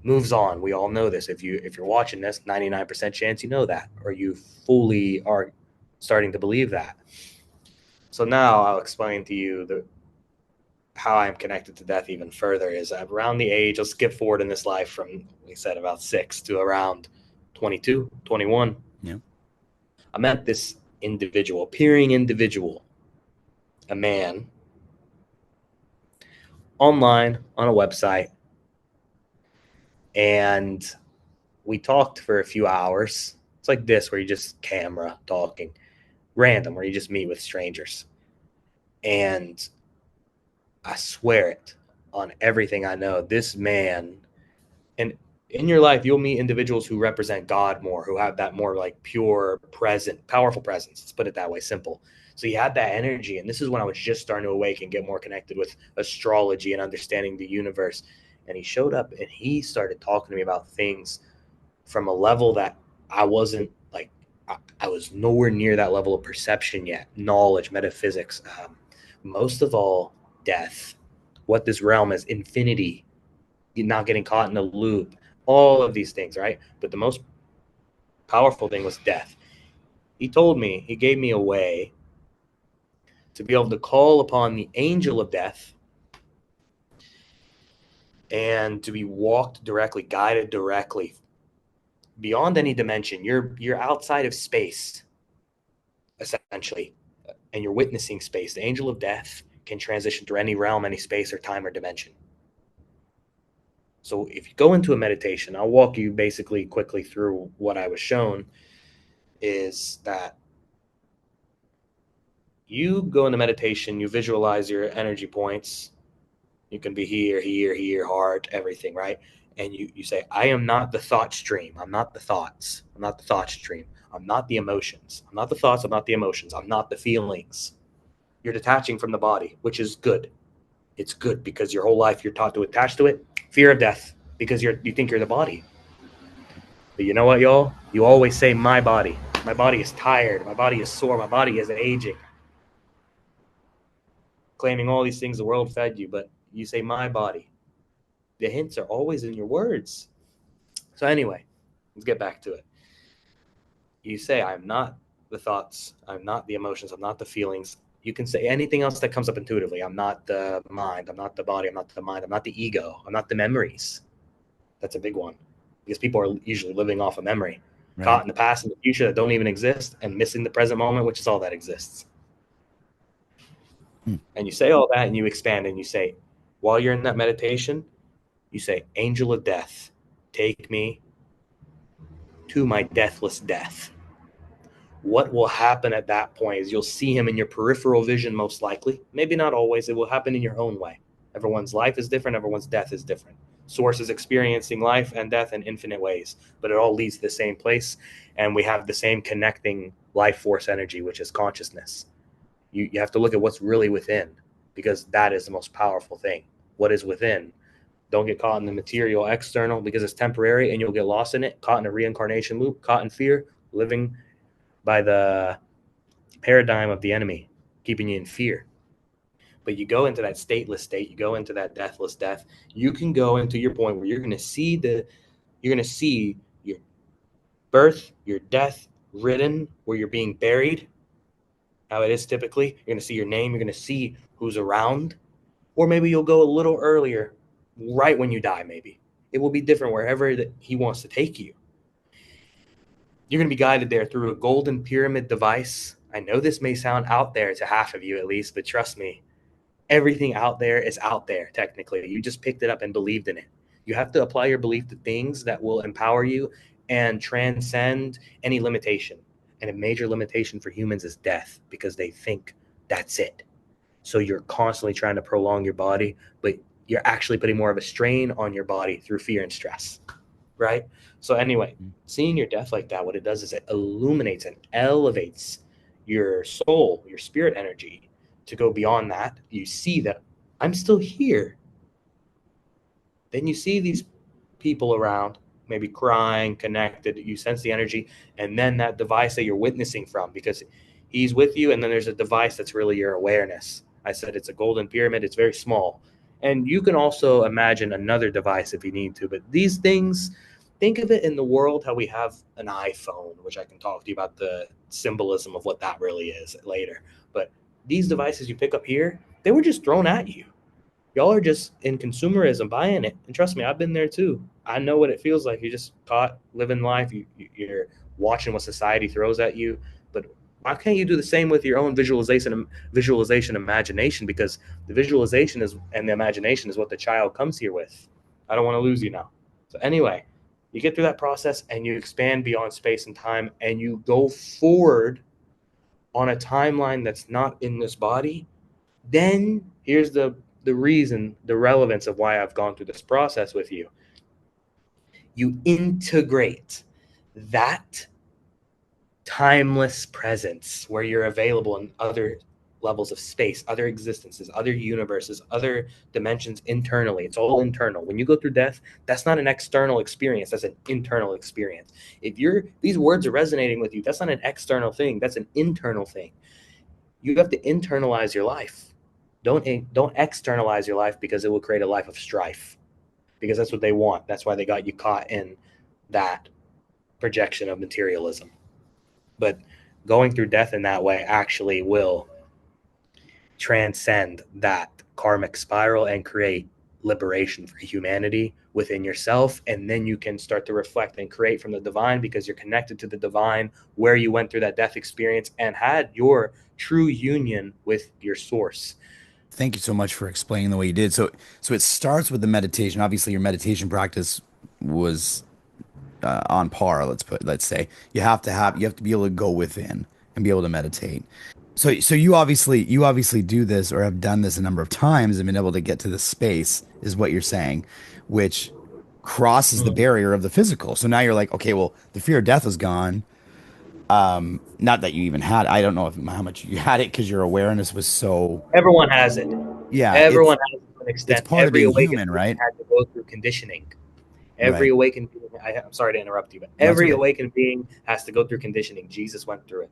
moves on. We all know this. If you're watching this, 99% chance you know that, or you fully are starting to believe that. So now I'll explain to you how I'm connected to death even further. Is around the age, I'll skip forward in this life from, we said, about 6 to around 22, 21. Yeah. I met this individual, appearing individual, a man, online on a website, and we talked for a few hours. It's like this, where you just camera talking. random, where you just meet with strangers. And I swear it on everything I know, this man, and in your life, you'll meet individuals who represent God more, who have that more like pure, present, powerful presence. Let's put it that way, simple. So he had that energy. And this is when I was just starting to awaken, get more connected with astrology and understanding the universe. And he showed up and he started talking to me about things from a level that I wasn't like, I was nowhere near that level of perception yet, knowledge, metaphysics, most of all, death, what this realm is, infinity, not getting caught in a loop, all of these things, right? But the most powerful thing was death. He told me, he gave me a way to be able to call upon the angel of death and to be walked directly, guided directly beyond any dimension. You're outside of space, essentially, and you're witnessing space. The angel of death can transition through any realm, any space or time or dimension. So if you go into a meditation, I'll walk you basically quickly through what I was shown, is that you go into meditation, you visualize your energy points. You can be here, here, here, heart, everything, right? And you say, I am not the thought stream. I'm not the thoughts. I'm not the thought stream. I'm not the emotions. I'm not the thoughts. I'm not the emotions. I'm not the feelings. You're detaching from the body, which is good. It's good because your whole life you're taught to attach to it. Fear of death because you think you're the body. But you know what, y'all? You always say my body. My body is tired. My body is sore. My body is aging. Claiming all these things the world fed you, but you say my body. The hints are always in your words. So anyway, let's get back to it. You say I'm not the thoughts, I'm not the emotions, I'm not the feelings. You can say anything else that comes up intuitively. I'm not the mind, I'm not the body, I'm not the mind, I'm not the ego, I'm not the memories. That's a big one because people are usually living off a memory, Right. caught in the past and the future that don't even exist, and missing the present moment, which is all that exists. Hmm. And you say all that and you expand and you say, while you're in that meditation, you say, angel of death, take me to my deathless death. What will happen at that point is you'll see him in your peripheral vision, most likely. Maybe not always. It will happen in your own way. Everyone's life is different. Everyone's death is different. Source is experiencing life and death in infinite ways, but it all leads to the same place. And we have the same connecting life force energy, which is consciousness. You have to look at what's really within, because that is the most powerful thing. What is within? Don't get caught in the material external, because it's temporary and you'll get lost in it, caught in a reincarnation loop, caught in fear, living by the paradigm of the enemy, keeping you in fear. But you go into that stateless state, you go into that deathless death, you can go into your point where you're going to see your birth, your death written, where you're being buried, how it is typically. You're going to see your name, you're going to see who's around, or maybe you'll go a little earlier, right when you die. Maybe it will be different wherever that he wants to take you. You're going to be guided there through a golden pyramid device. I know this may sound out there to half of you at least, but trust me, everything out there is out there technically. You just picked it up and believed in it. You have to apply your belief to things that will empower you and transcend any limitation. And a major limitation for humans is death, because they think that's it. So you're constantly trying to prolong your body, but you're actually putting more of a strain on your body through fear and stress, right? So anyway, seeing your death like that, what it does is it illuminates and elevates your soul, your spirit energy, to go beyond that. You see that I'm still here. Then you see these people around, maybe crying, connected. You sense the energy, and then that device that you're witnessing from, because he's with you, and then there's a device that's really your awareness. I said it's a golden pyramid. It's very small, and you can also imagine another device if you need to. But these things, think of it in the world how we have an iPhone, which I can talk to you about the symbolism of what that really is later. But these devices you pick up here, they were just thrown at you. Y'all are just in consumerism buying it, and trust me, I've been there too. I know what it feels like. You're just caught living life. You're watching what society throws at you. But why can't you do the same with your own visualization imagination? Because the visualization is and the imagination is what the child comes here with. I don't want to lose you now. So anyway, you get through that process and you expand beyond space and time, and you go forward on a timeline that's not in this body, then here's the reason, the relevance of why I've gone through this process with you. You integrate that timeless presence where you're available in other levels of space, other existences, other universes, other dimensions internally. It's all internal. When you go through death, that's not an external experience, that's an internal experience. If these words are resonating with you, that's not an external thing, that's an internal thing. You have to internalize your life. Don't externalize your life, because it will create a life of strife. Because that's what they want. That's why they got you caught in that projection of materialism. But going through death in that way actually will transcend that karmic spiral and create liberation for humanity within yourself. And then you can start to reflect and create from the divine, because you're connected to the divine where you went through that death experience and had your true union with your source. Thank you so much for explaining the way you did. So it starts with the meditation. Obviously, your meditation practice was on par. Let's say you have to be able to go within and be able to meditate. So you obviously do this or have done this a number of times and been able to get to this space, is what you're saying, which crosses the barrier of the physical. So now you're like, okay, well, the fear of death is gone. Not that you even had, I don't know how much you had it because your awareness was so, Everyone has it. yeah, Everyone has it to an it's extent. part of Every being awakened human, being right? had to go through conditioning. Every Right. awakened being, I'm sorry to interrupt you, but No, it's every okay. awakened being has to go through conditioning. Jesus went through it.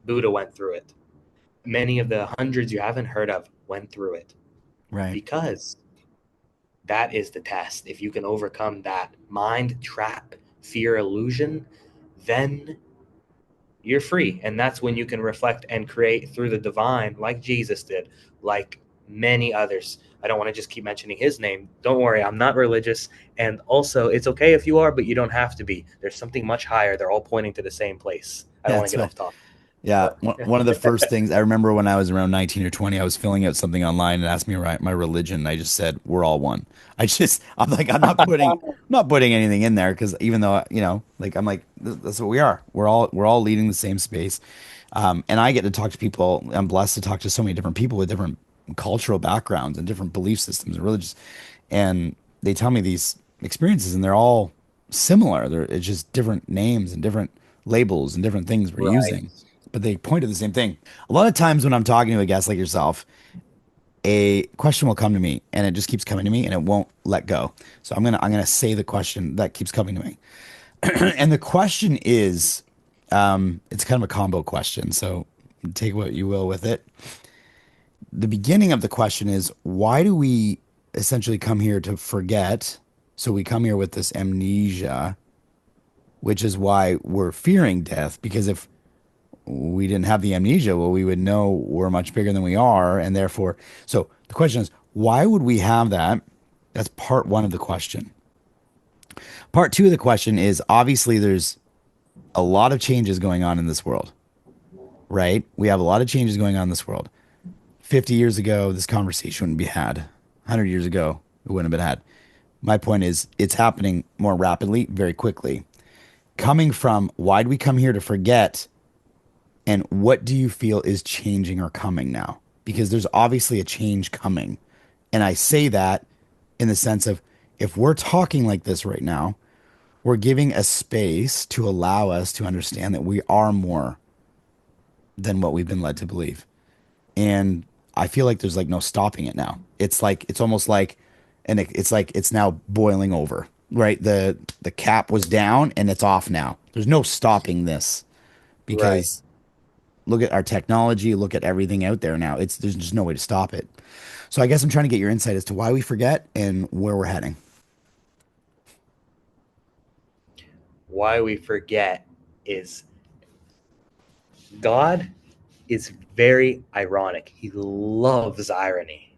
Buddha went through it. Many of the hundreds you haven't heard of went through it, Right. because that is the test. If you can overcome that mind trap, fear, illusion, then you're free. And that's when you can reflect and create through the divine, like Jesus did, like many others. I don't want to just keep mentioning his name. Don't worry, I'm not religious. And also, it's okay if you are, but you don't have to be. There's something much higher. They're all pointing to the same place. I don't Yeah, want it's to get fine. off topic. Yeah, But one of the first things I remember when I was around 19 or 20, I was filling out something online and asked me my religion. And I just said, we're all one. I'm like, I'm not putting anything in there because even though, like, I'm like, that's what we are. We're all leading the same space. And I get to talk to people. I'm blessed to talk to so many different people with different cultural backgrounds and different belief systems and religious. And they tell me these experiences and they're all similar. It's just different names and different labels and different things we're right. using, but they point to the same thing. A lot of times when I'm talking to a guest like yourself, a question will come to me and it just keeps coming to me and it won't let go. So I'm gonna say the question that keeps coming to me. And the question is, it's kind of a combo question, so take what you will with it. The beginning of the question is, why do we essentially come here to forget? So we come here with this amnesia, which is why we're fearing death, because if we didn't have the amnesia, well, we would know we're much bigger than we are. And therefore, so the question is, why would we have that? That's part one of the question. Part two of the question is, obviously there's a lot of changes going on in this world, right? We have a lot of changes going on in this world. 50 years ago, this conversation wouldn't be had. 100 years ago, it wouldn't have been had. My point is, it's happening more rapidly, very quickly. Coming from, why do we come here to forget? And what do you feel is changing or coming now? Because there's obviously a change coming. And I say that in the sense of, if we're talking like this right now, we're giving a space to allow us to understand that we are more than what we've been led to believe. And I feel like there's like no stopping it now. It's almost like, and it's like it's now boiling over, right? The cap was down and it's off now. There's no stopping this Right. because look at our technology, look at everything out there now. There's just no way to stop it. So I guess I'm trying to get your insight as to why we forget and where we're heading. Why we forget is God is very ironic. He loves irony.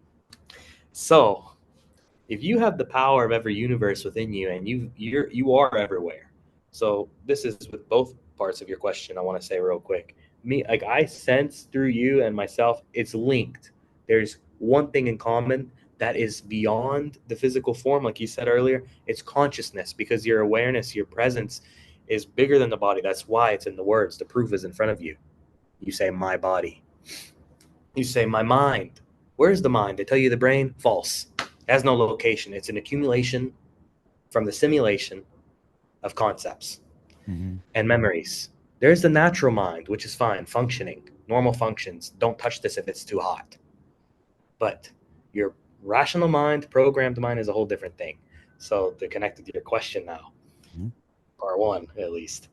So, if you have the power of every universe within you and you are everywhere. So, this is with both parts of your question I want to say real quick. Me, like, I sense through you and myself, it's linked. There's one thing in common that is beyond the physical form, like you said earlier. It's consciousness, because your awareness, your presence is bigger than the body. That's why it's in the words. The proof is in front of you. You say my body. You say my mind. Where's the mind? They tell you the brain. False. It has no location. It's an accumulation from the simulation of concepts Hmm. and memories. There's the natural mind, which is fine, functioning, normal functions. Don't touch this if it's too hot. But your rational mind, programmed mind is a whole different thing. So to connect with your question now, part one at least,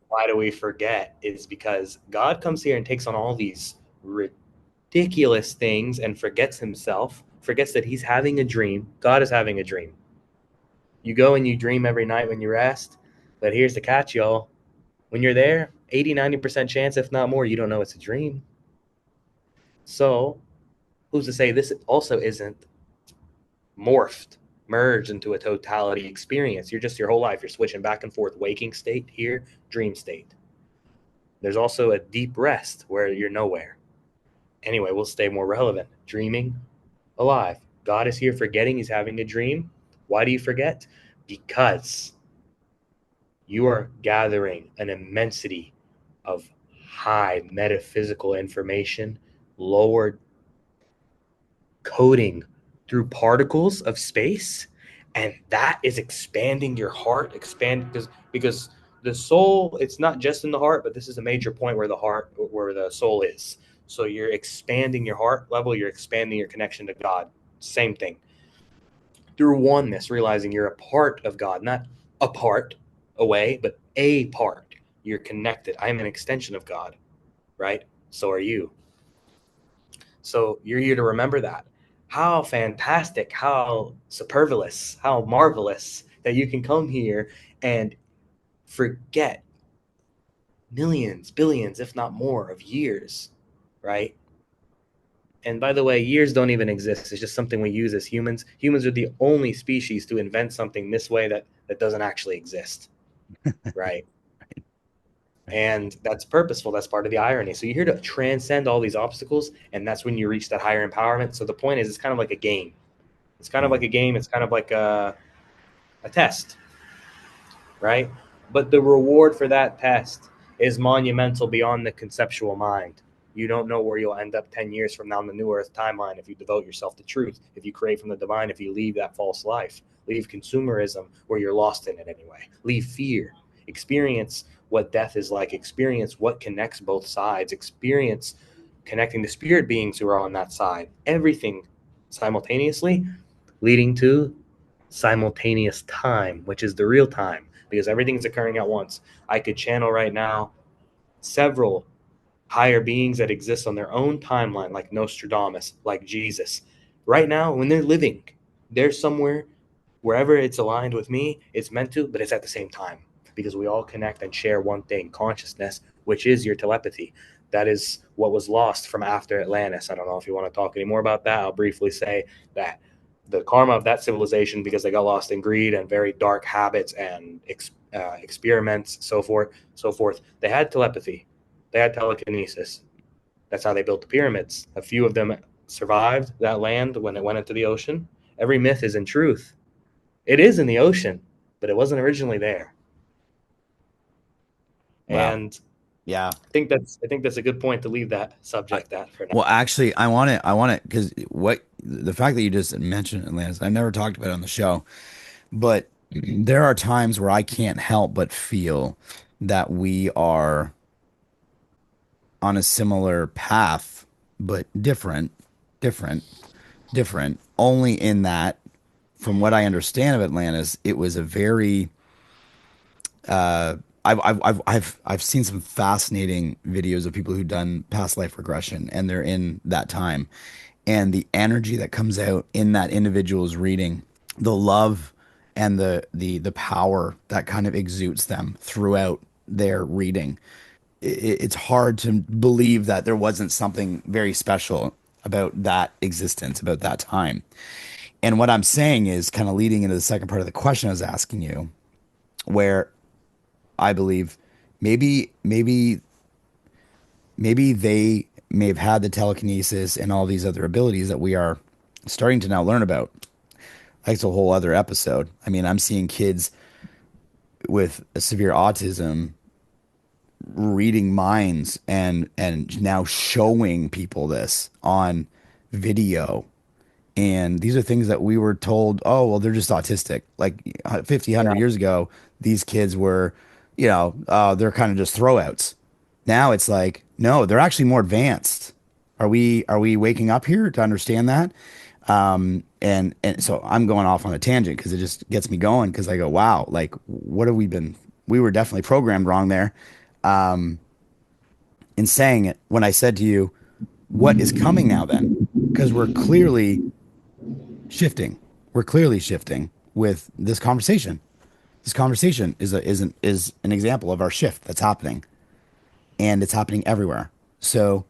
why do we forget is because God comes here and takes on all these ridiculous things and forgets himself, forgets that he's having a dream. God is having a dream. You go and you dream every night when you rest. But here's the catch, y'all. When you're there, 80, 90% chance, if not more, you don't know it's a dream. So who's to say this also isn't morphed, merged into a totality experience? You're just your whole life. You're switching back and forth, waking state here, dream state. There's also a deep rest where you're nowhere. Anyway, we'll stay more relevant. Dreaming, alive. God is here forgetting he's having a dream. Why do you forget? Because you are gathering an immensity of high metaphysical information, lower coding through particles of space, and that is expanding your heart, expand because the soul, it's not just in the heart, but this is a major point where the soul is. So you're expanding your heart level, you're expanding your connection to God. Same thing. Through oneness, realizing you're a part of God, not a part away, but a part. You're connected. I'm an extension of God, right? So are you. So you're here to remember that. How fantastic, how superfluous, how marvelous that you can come here and forget millions, billions, if not more, of years, right? And by the way, years don't even exist. It's just something we use as humans. Humans are the only species to invent something this way that doesn't actually exist, right? And that's purposeful. That's part of the irony. So you're here to transcend all these obstacles, and that's when you reach that higher empowerment. So the point is, it's kind of like a game. It's kind of like a game. It's kind of like a test, right? But the reward for that test is monumental beyond the conceptual mind. You don't know where you'll end up 10 years from now in the new earth timeline if you devote yourself to truth, if you create from the divine, if you leave that false life, leave consumerism where you're lost in it anyway, leave fear, experience what death is like, experience what connects both sides, experience connecting the spirit beings who are on that side, everything simultaneously, leading to simultaneous time, which is the real time, because everything's occurring at once. I could channel right now several higher beings that exist on their own timeline, like Nostradamus, like Jesus. Right now, when they're living, they're somewhere, wherever it's aligned with me, it's meant to, but it's at the same time because we all connect and share one thing, consciousness, which is your telepathy. That is what was lost from after Atlantis. I don't know if you want to talk any more about that. I'll briefly say that the karma of that civilization, because they got lost in greed and very dark habits and experiments, so forth, they had telepathy, they had telekinesis. That's how they built the pyramids. A few of them survived that land when it went into the ocean. Every myth is in truth. It is in the ocean, but it wasn't originally there. Wow. And Yeah. I think that's a good point to leave that I, subject at for now. well, actually, I want it because what the fact that you just mentioned Atlantis, I've never talked about it on the show, but there are times where I can't help but feel that we are on a similar path, but different, only in that, from what I understand of Atlantis, it was a very I've seen some fascinating videos of people who've done past life regression and they're in that time. And the energy that comes out in that individual's reading, the love and the power that kind of exudes them throughout their reading. It's hard to believe that there wasn't something very special about that existence, about that time. And what I'm saying is kind of leading into the second part of the question I was asking you, where I believe maybe they may have had the telekinesis and all these other abilities that we are starting to now learn about. That's a whole other episode. I mean, I'm seeing kids with a severe autism reading minds and now showing people this on video. And these are things that we were told, oh, well, they're just autistic. Like 50, Yeah. 100 years ago, these kids were, they're kind of just throwouts. Now it's like, no, they're actually more advanced. Are we waking up here to understand that? And so I'm going off on a tangent because it just gets me going because I go, wow, like what have we been? We were definitely programmed wrong there. Um, in saying it when I said to you, what is coming now then? Because we're clearly shifting. We're clearly shifting with this conversation. This conversation is an example of our shift that's happening, and it's happening everywhere. So,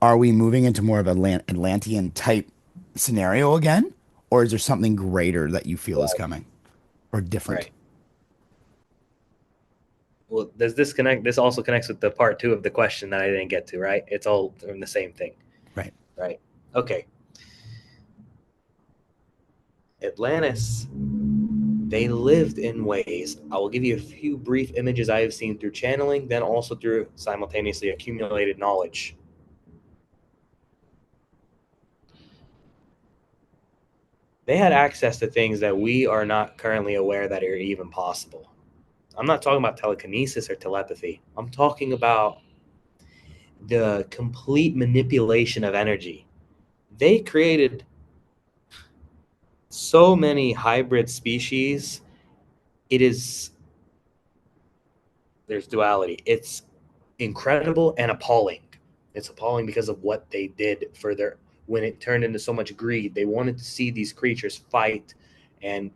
are we moving into more of an Atlantean type scenario again, or is there something greater that you feel is Right. coming or different? Right. Well, does this connect? This also connects with the part two of the question that I didn't get to, right? It's all from the same thing, Right. right? Okay. Atlantis, they lived in ways. I will give you a few brief images I have seen through channeling, then also through simultaneously accumulated knowledge. They had access to things that we are not currently aware that are even possible. I'm not talking about telekinesis or telepathy. I'm talking about the complete manipulation of energy. They created so many hybrid species. It is, there's duality. It's incredible and appalling. It's appalling because of what they did for their, when it turned into so much greed. They wanted to see these creatures fight and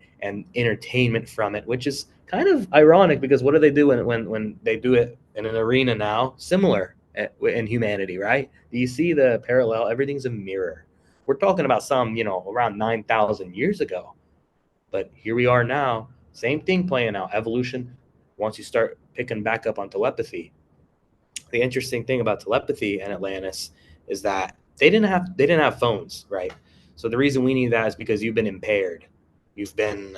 entertainment from it, which is kind of ironic because what do they do when they do it in an arena now? Similar in humanity, right? Do you see the parallel? Everything's a mirror. We're talking about some, around 9,000 years ago. But here we are now, same thing playing out. Evolution, once you start picking back up on telepathy, the interesting thing about telepathy and Atlantis is that they didn't have phones, right? So the reason we need that is because you've been impaired, you've been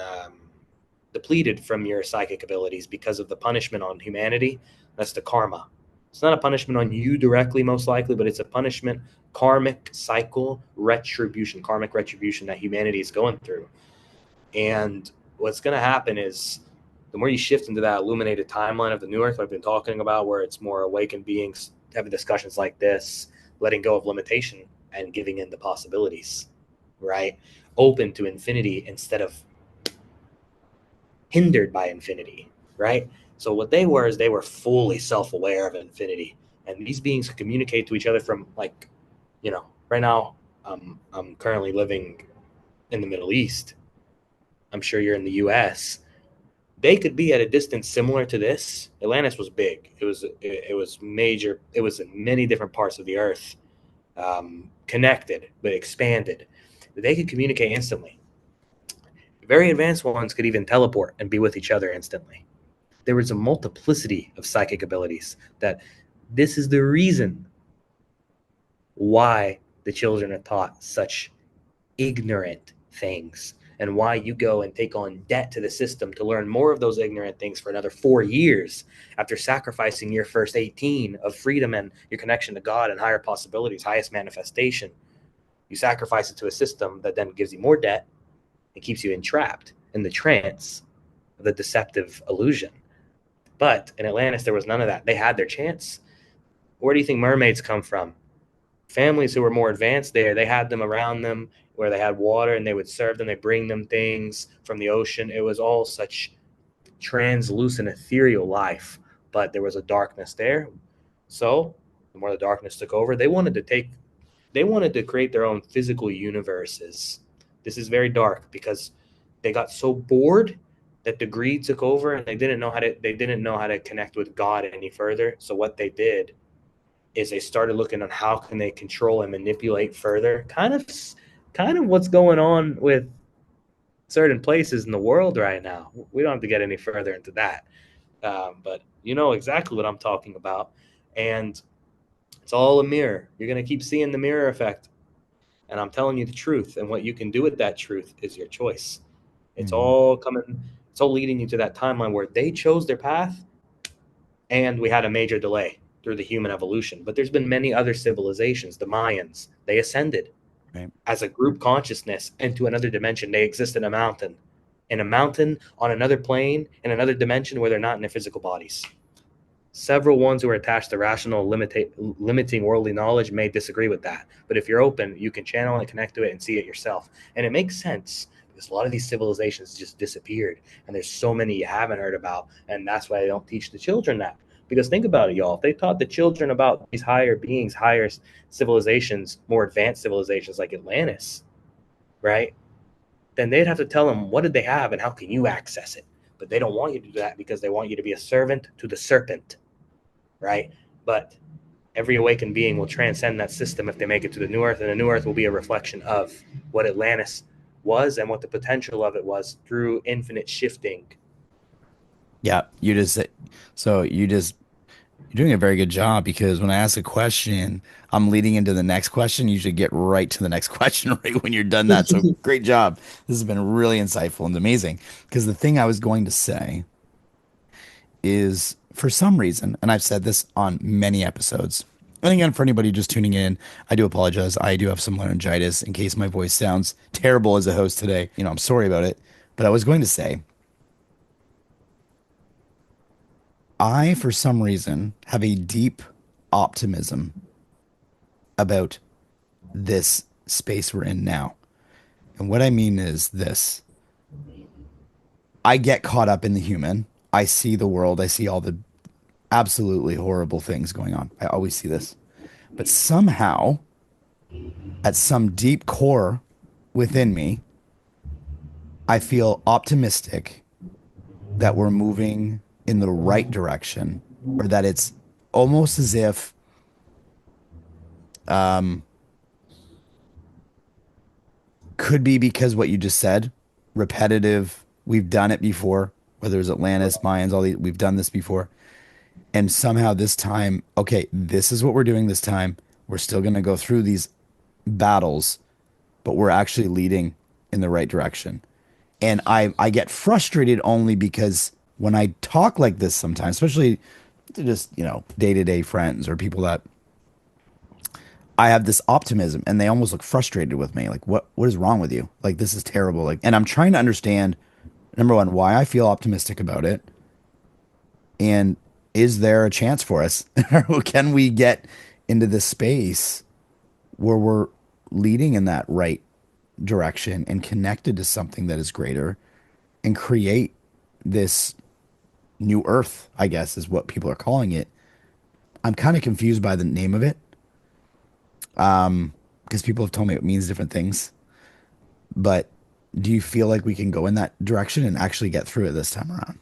depleted from your psychic abilities because of the punishment on humanity. That's the karma. It's not a punishment on you directly, most likely, but it's a punishment, karmic cycle, karmic retribution that humanity is going through. And what's going to happen is the more you shift into that illuminated timeline of the new earth I've been talking about, where it's more awakened beings having discussions like this, letting go of limitation and giving in the possibilities, right? Open to infinity instead of hindered by infinity, right? So what they were is they were fully self-aware of infinity. And these beings could communicate to each other from, like, right now, I'm currently living in the Middle East. I'm sure you're in the US. They could be at a distance similar to this. Atlantis was big. It was major. It was in many different parts of the earth, connected but expanded. They could communicate instantly. Very advanced ones could even teleport and be with each other instantly. There was a multiplicity of psychic abilities. That this is the reason why the children are taught such ignorant things and why you go and take on debt to the system to learn more of those ignorant things for another 4 years after sacrificing your first 18 of freedom and your connection to God and higher possibilities, highest manifestation. You sacrifice it to a system that then gives you more debt and keeps you entrapped in the trance of the deceptive illusion. But in Atlantis, there was none of that. They had their chance. Where do you think mermaids come from? Families who were more advanced there, they had them around them where they had water and they would serve them. They bring them things from the ocean. It was all such translucent, ethereal life, but there was a darkness there. So the more the darkness took over, they wanted to create their own physical universes. This is very dark because they got so bored that the greed took over and they didn't know how to connect with God any further. So what they did is they started looking on how can they control and manipulate further. Kind of what's going on with certain places in the world right now. We don't have to get any further into that, but you know exactly what I'm talking about. And it's all a mirror. You're going to keep seeing the mirror effect. And I'm telling you the truth. And what you can do with that truth is your choice. It's Hmm. all coming, it's all leading you to that timeline where they chose their path And we had a major delay through the human evolution. But there's been many other civilizations. The Mayans, they ascended as a group consciousness into another dimension. They exist in a mountain on another plane, in another dimension where they're not in their physical bodies. Several ones who are attached to rational limiting worldly knowledge may disagree with that. But if you're open, you can channel and connect to it and see it yourself. And it makes sense because a lot of these civilizations just disappeared. And there's so many you haven't heard about. And that's why they don't teach the children that. Because think about it, y'all. If they taught the children about these higher beings, higher civilizations, more advanced civilizations like Atlantis, right? Then they'd have to tell them, what did they have and how can you access it? But they don't want you to do that because they want you to be a servant to the serpent, right? But every awakened being will transcend that system if they make it to the new earth, and the new earth will be a reflection of what Atlantis was and what the potential of it was through infinite shifting. Yeah, you're doing a very good job, because when I ask a question, I'm leading into the next question. You should get right to the next question right when you're done that. So great job. This has been really insightful and amazing. Because the thing I was going to say is, for some reason, and I've said this on many episodes, and again, for anybody just tuning in, I do apologize. I do have some laryngitis. In case my voice sounds terrible as a host today, I'm sorry about it. But I was going to say, I, for some reason, have a deep optimism about this space we're in now. And what I mean is this: I get caught up in the human. I see the world. I see all the absolutely horrible things going on. I always see this. But somehow, at some deep core within me, I feel optimistic that we're moving in the right direction, or that it's almost as if um, could be because what you just said, repetitive. We've done it before, whether it's Atlantis, Mayans, all these, we've done this before. And somehow this time, okay, this is what we're doing this time. We're still going to go through these battles, but we're actually leading in the right direction. And I get frustrated only because when I talk like this sometimes, especially to just, day-to-day friends or people that I have this optimism, and they almost look frustrated with me. Like, what is wrong with you? Like, this is terrible. Like, and I'm trying to understand, number one, why I feel optimistic about it. And is there a chance for us? Can we get into this space where we're leading in that right direction and connected to something that is greater, and create this new earth, I guess is what people are calling it. I'm kind of confused by the name of it. Because people have told me it means different things. But do you feel like we can go in that direction and actually get through it this time around?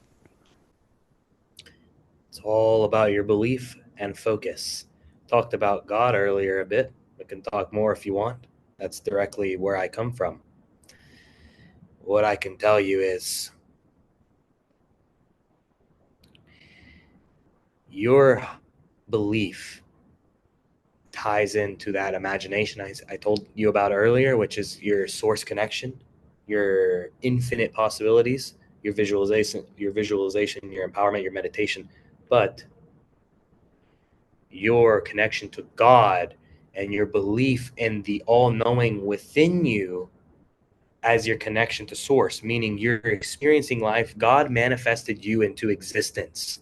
It's all about your belief and focus. Talked about God earlier a bit. We can talk more if you want. That's directly where I come from. What I can tell you is your belief ties into that imagination I told you about earlier, which is your source connection, your infinite possibilities, your visualization, your empowerment, your meditation. But your connection to God and your belief in the all-knowing within you as your connection to source, meaning you're experiencing life. God manifested you into existence.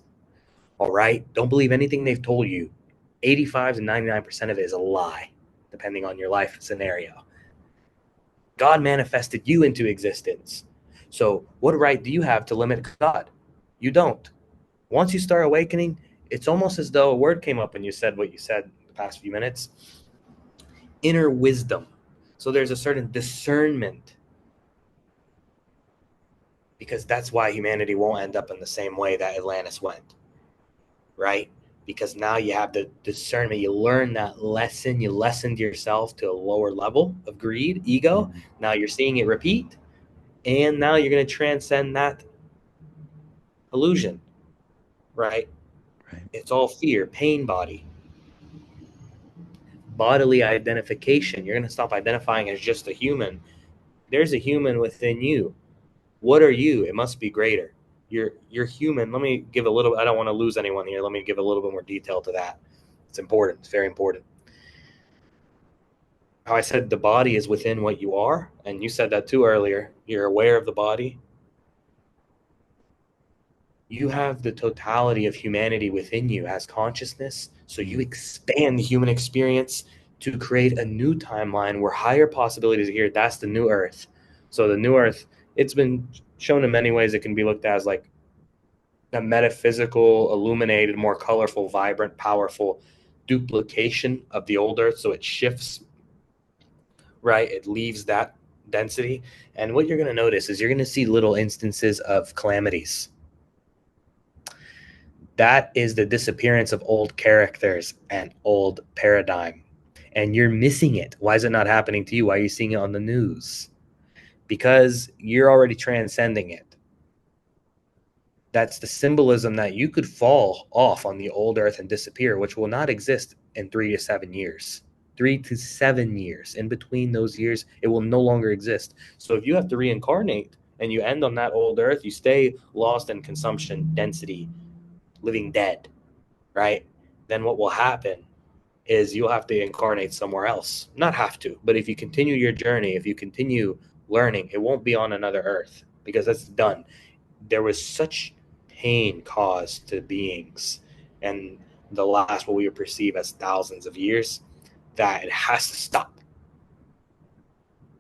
All right? Don't believe anything they've told you. 85 to 99% of it is a lie, depending on your life scenario. God manifested you into existence. So what right do you have to limit God? You don't. Once you start awakening, it's almost as though a word came up when you said what you said the past few minutes. Inner wisdom. So there's a certain discernment, because that's why humanity won't end up in the same way that Atlantis went, right? Because now you have the discernment. You learn that lesson. You lessened yourself to a lower level of greed, ego. Now you're seeing it repeat, and now you're going to transcend that illusion, right? Right. It's all fear, pain body. Bodily identification. You're going to stop identifying as just a human. There's a human within you. What are you? It must be greater. You're human. Let me give a little. I don't want to lose anyone here. Let me give a little bit more detail to that. It's important. It's very important. How I said the body is within what you are, and you said that too earlier. You're aware of the body. You have the totality of humanity within you as consciousness. So you expand the human experience to create a new timeline where higher possibilities are here. That's the new earth. So the new earth, it's been shown in many ways it can be looked at as like a metaphysical, illuminated, more colorful, vibrant, powerful duplication of the old earth. So it shifts, right? It leaves that density. And what you're going to notice is you're going to see little instances of calamities. That is the disappearance of old characters and old paradigm. And you're missing it. Why is it not happening to you? Why are you seeing it on the news? Because you're already transcending it. That's the symbolism that you could fall off on the old earth and disappear, which will not exist in 3 to 7 years. 3 to 7 years. In between those years, it will no longer exist. So if you have to reincarnate and you end on that old earth, you stay lost in consumption, density, living dead, right? Then what will happen is you'll have to incarnate somewhere else. Not have to, but if you continue your journey, if you continue learning, it won't be on another earth because that's done. There was such pain caused to beings and the last what we would perceive as thousands of years that it has to stop.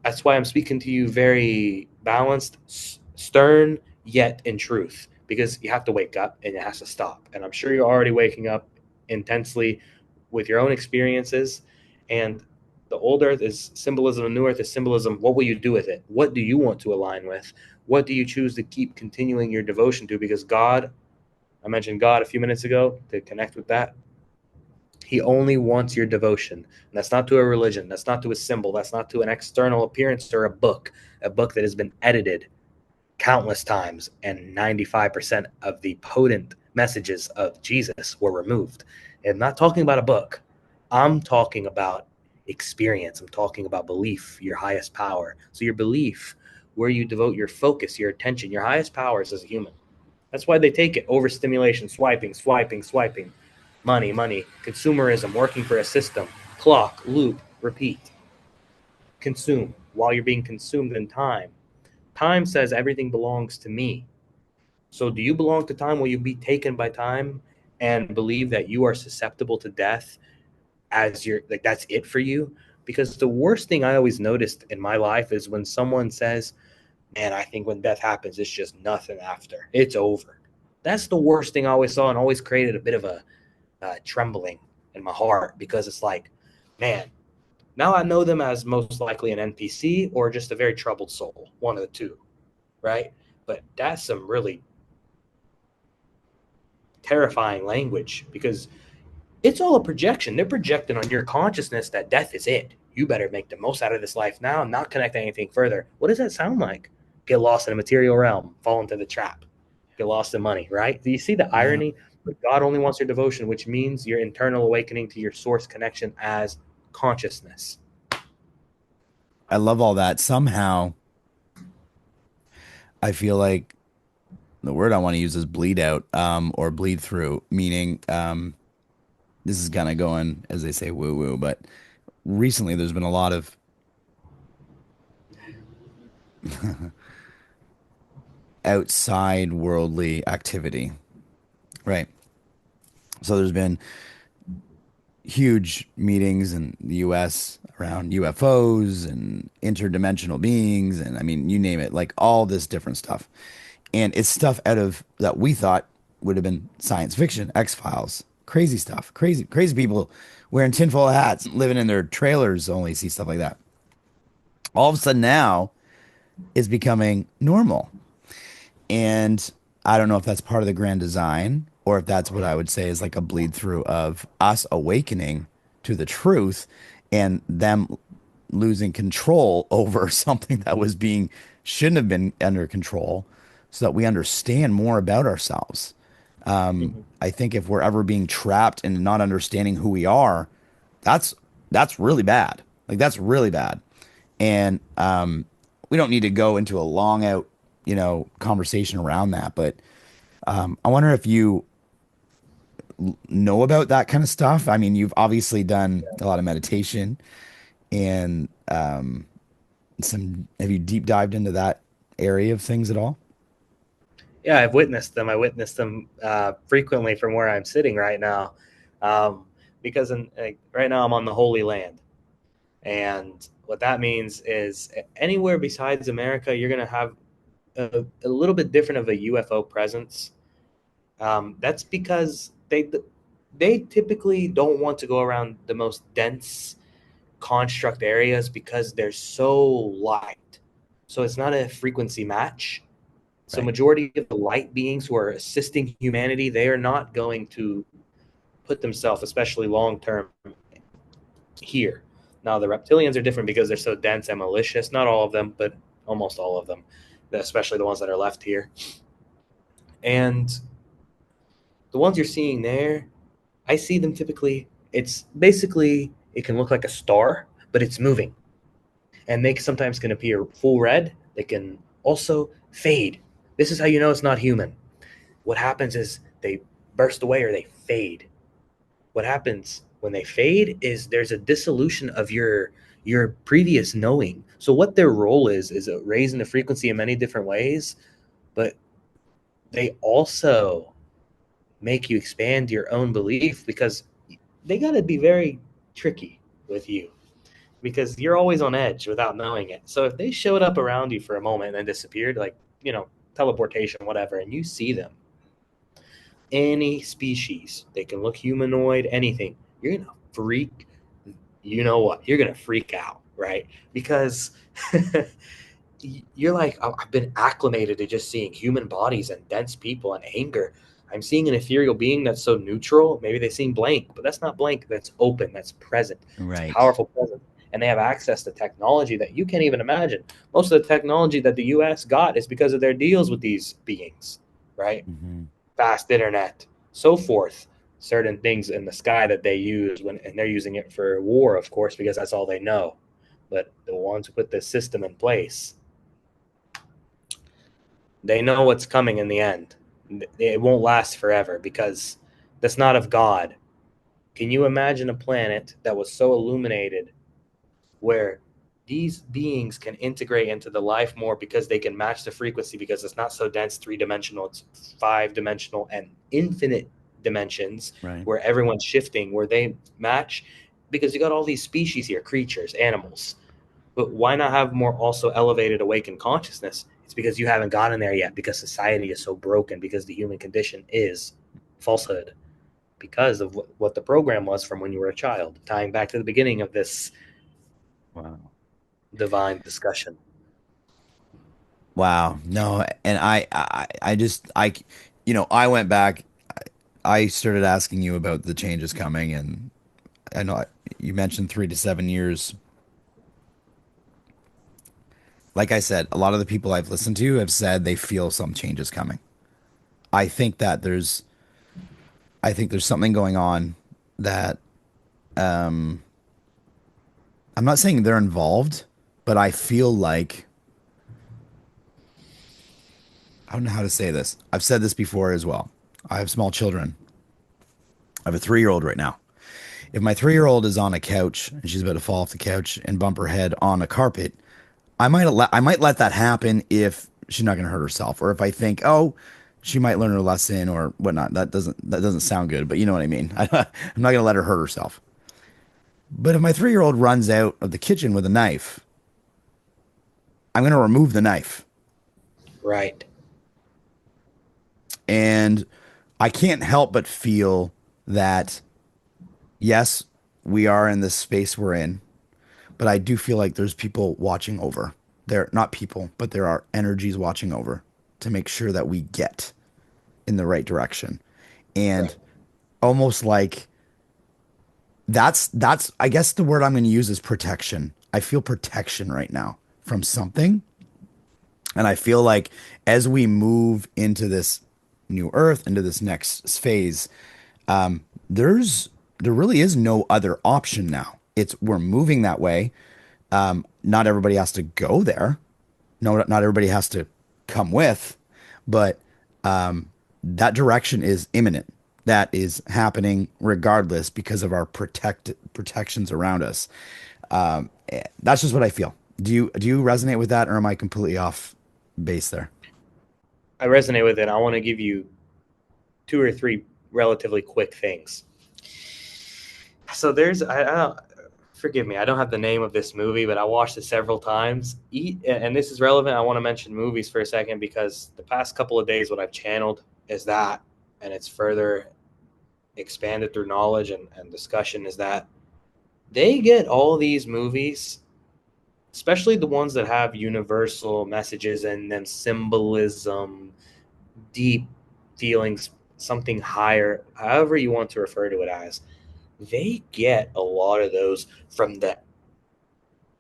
That's why I'm speaking to you very balanced, stern, yet in truth, because you have to wake up and it has to stop. And I'm sure you're already waking up intensely with your own experiences. And the old earth is symbolism, the new earth is symbolism. What will you do with it? What do you want to align with? What do you choose to keep continuing your devotion to? Because God, I mentioned God a few minutes ago to connect with that. He only wants your devotion. And that's not to a religion. That's not to a symbol. That's not to an external appearance or a book that has been edited countless times. And 95% of the potent messages of Jesus were removed. And I'm not talking about a book. I'm talking about experience. I'm talking about belief, your highest power. So your belief, where you devote your focus, your attention, your highest powers as a human. That's why they take it. Overstimulation, swiping, swiping, swiping. Money, money, consumerism, working for a system, clock, loop, repeat, consume while you're being consumed in time. Time says everything belongs to me. So do you belong to time? Will you be taken by time and believe that you are susceptible to death as you're like that's it for you? Because the worst thing I always noticed in my life is when someone says, man, I think when death happens, it's just nothing after. It's over. That's the worst thing I always saw and always created a bit of a trembling in my heart because it's like, man, now I know them as most likely an NPC or just a very troubled soul, one of the two, right? But that's some really terrifying language because it's all a projection. They're projecting on your consciousness that death is it. You better make the most out of this life now, not connect anything further. What does that sound like? Get lost in a material realm, fall into the trap, get lost in money, right? Do you see the Yeah. irony? But God only wants your devotion, which means your internal awakening to your source connection as consciousness. I love all that. Somehow, I feel like the word I want to use is bleed out, or bleed through, meaning, this is kind of going, as they say, woo woo, but recently there's been a lot of outside worldly activity, right? So there's been huge meetings in the US around UFOs and interdimensional beings, and I mean, you name it, like all this different stuff. And it's stuff out of that we thought would have been science fiction, X-Files, crazy stuff, crazy people wearing tinfoil hats, living in their trailers, only see stuff like that. All of a sudden now is becoming normal. And I don't know if that's part of the grand design or if that's what I would say is like a bleed through of us awakening to the truth and them losing control over something that was being shouldn't have been under control so that we understand more about ourselves. Mm-hmm. I think if we're ever being trapped and not understanding who we are, that's that's really bad. Like that's really bad. And we don't need to go into a long out, conversation around that, but I wonder if you know about that kind of stuff. I mean, you've obviously done a lot of meditation and some, have you deep dived into that area of things at all? Yeah, I've witnessed them. I witness them frequently from where I'm sitting right now, um, because right now I'm on the Holy Land, and what that means is anywhere besides America, you're going to have a little bit different of a UFO presence. That's because they typically don't want to go around the most dense construct areas because they're so light. So it's not a frequency match. So Right. majority of the light beings who are assisting humanity, they are not going to put themselves, especially long term, here. Now the reptilians are different because they're so dense and malicious. Not all of them, but almost all of them, especially the ones that are left here. And the ones you're seeing there, I see them typically. It's basically it can look like a star, but it's moving, and they sometimes can appear full red. They can also fade. This is how you know it's not human. What happens is they burst away or they fade. What happens when they fade is there's a dissolution of your previous knowing. So what their role is raising the frequency in many different ways, but they also make you expand your own belief because they got to be very tricky with you because you're always on edge without knowing it. So if they showed up around you for a moment and then disappeared, like, teleportation, whatever, and you see them, any species, they can look humanoid, anything, you're going to freak, you know what? You're going to freak out, right? Because you're like, oh, I've been acclimated to just seeing human bodies and dense people and anger. I'm seeing an ethereal being that's so neutral. Maybe they seem blank, but that's not blank. That's open. That's present. It's a Right. powerful presence. And they have access to technology that you can't even imagine. Most of the technology that the US got is because of their deals with these beings, right? Hmm. Fast internet, so forth. Certain things in the sky that they use and they're using it for war, of course, because that's all they know. But the ones who put this system in place, they know what's coming in the end. It won't last forever because that's not of God. Can you imagine a planet that was so illuminated where these beings can integrate into the life more because they can match the frequency because it's not so dense, three-dimensional, it's five-dimensional and infinite dimensions Right. where everyone's shifting, where they match because you got all these species here, creatures, animals. But why not have more also elevated awakened consciousness? It's because you haven't gotten there yet because society is so broken because the human condition is falsehood because of what the program was from when you were a child, tying back to the beginning of this Wow. divine discussion. Wow. No, and I just, I went back. I started asking you about the changes coming, and I know you mentioned 3 to 7 years. Like I said, a lot of the people I've listened to have said they feel some changes coming. I think that I think there's something going on that, um, I'm not saying they're involved, but I feel like, I don't know how to say this. I've said this before as well. I have small children. I have a 3-year-old right now. If my 3-year-old is on a couch and she's about to fall off the couch and bump her head on a carpet, I might let that happen if she's not going to hurt herself, or if I think, oh, she might learn her lesson or whatnot. That doesn't sound good, but you know what I mean. I'm not going to let her hurt herself. But if my 3-year-old runs out of the kitchen with a knife, I'm going to remove the knife, Right. and I can't help but feel that yes, we are in this space we're in, but I do feel like there's people watching over. There, not people, but there are energies watching over to make sure that we get in the right direction. And Right. almost like that's I guess the word I'm going to use is protection. I feel protection right now from something. And I feel like as we move into this new earth, into this next phase, there's there really is no other option now. It's we're moving that way. Not everybody has to go there. No, not everybody has to come with, but that direction is imminent. That is happening regardless because of our protections around us. That's just what I feel. Do you resonate with that, or am I completely off base there? I resonate with it. I want to give you two or three relatively quick things. So there's I don't, forgive me, I don't have the name of this movie, but I watched it several times. And this is relevant. I want to mention movies for a second because the past couple of days, what I've channeled is that, and it's further expanded through knowledge and discussion, is that they get all these movies, especially the ones that have universal messages and then symbolism, deep feelings, something higher, however you want to refer to it as. They get a lot of those from the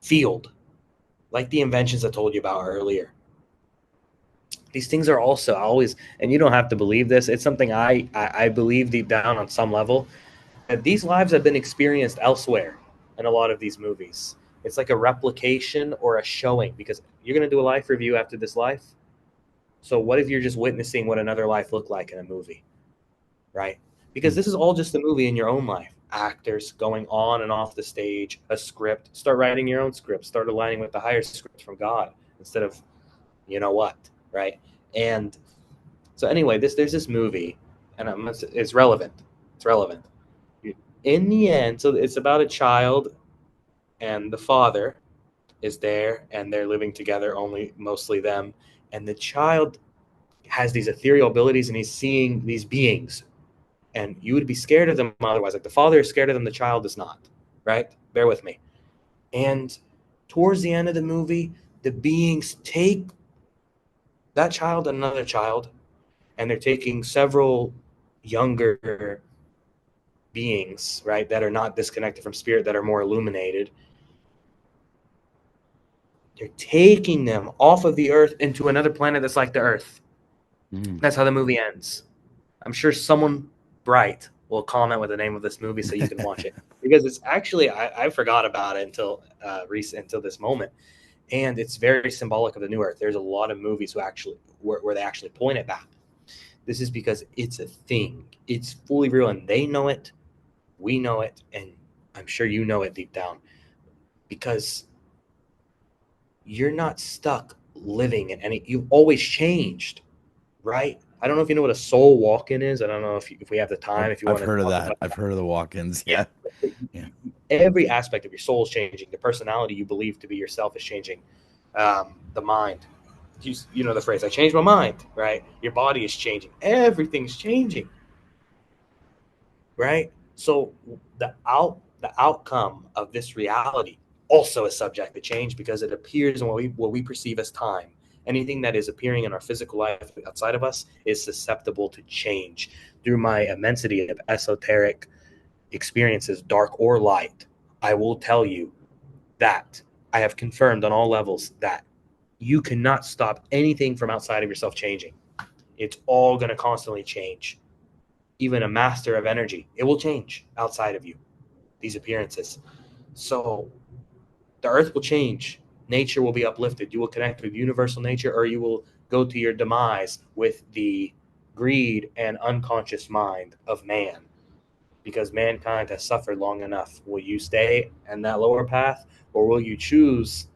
field, like the inventions I told you about earlier. These things are also always, and you don't have to believe this, it's something I believe deep down on some level, that these lives have been experienced elsewhere in a lot of these movies. It's like a replication or a showing, because you're going to do a life review after this life. So what if you're just witnessing what another life looked like in a movie, right? Because Hmm. this is all just a movie in your own life. Actors going on and off the stage, a script. Start writing your own script. Start aligning with the higher script from God instead of you know what, right? And so anyway, there's this movie, and it's relevant. It's relevant. In the end, so it's about a child and the father is there, and they're living together, only mostly them. And the child has these ethereal abilities, and he's seeing these beings, and you would be scared of them otherwise. Like the father is scared of them, the child is not, right? Bear with me. And towards the end of the movie, the beings take that child and another child, and they're taking several younger beings, right, that are not disconnected from spirit, that are more illuminated. They're taking them off of the earth into another planet that's like the earth. Mm. That's how the movie ends. I'm sure someone bright will comment with the name of this movie so you can watch it, because it's actually I forgot about it until recent, until this moment, and it's very symbolic of the new earth. There's a lot of movies where they actually point at that. This is because it's a thing. It's fully real, and they know it. We know it, and I'm sure you know it deep down, because you're not stuck living in any. You've always changed, right? I don't know if you know what a soul walk-in is. I don't know if we have the I've time, if you I've want to heard of talk that. about I've that. heard of the walk-ins. Yeah. Yeah. Yeah. Every aspect of your soul is changing. The personality you believe to be yourself is changing. The mind. You know the phrase, I changed my mind, right? Your body is changing. Everything's changing, right? So the outcome of this reality also is subject to change, because it appears in what we perceive as time. Anything that is appearing in our physical life outside of us is susceptible to change. Through my immensity of esoteric experiences, dark or light, I will tell you that I have confirmed on all levels that you cannot stop anything from outside of yourself changing. It's all going to constantly change. Even a master of energy, it will change outside of you, these appearances. So the earth will change. Nature will be uplifted. You will connect with universal nature, or you will go to your demise with the greed and unconscious mind of man, because mankind has suffered long enough. Will you stay in that lower path, or will you choose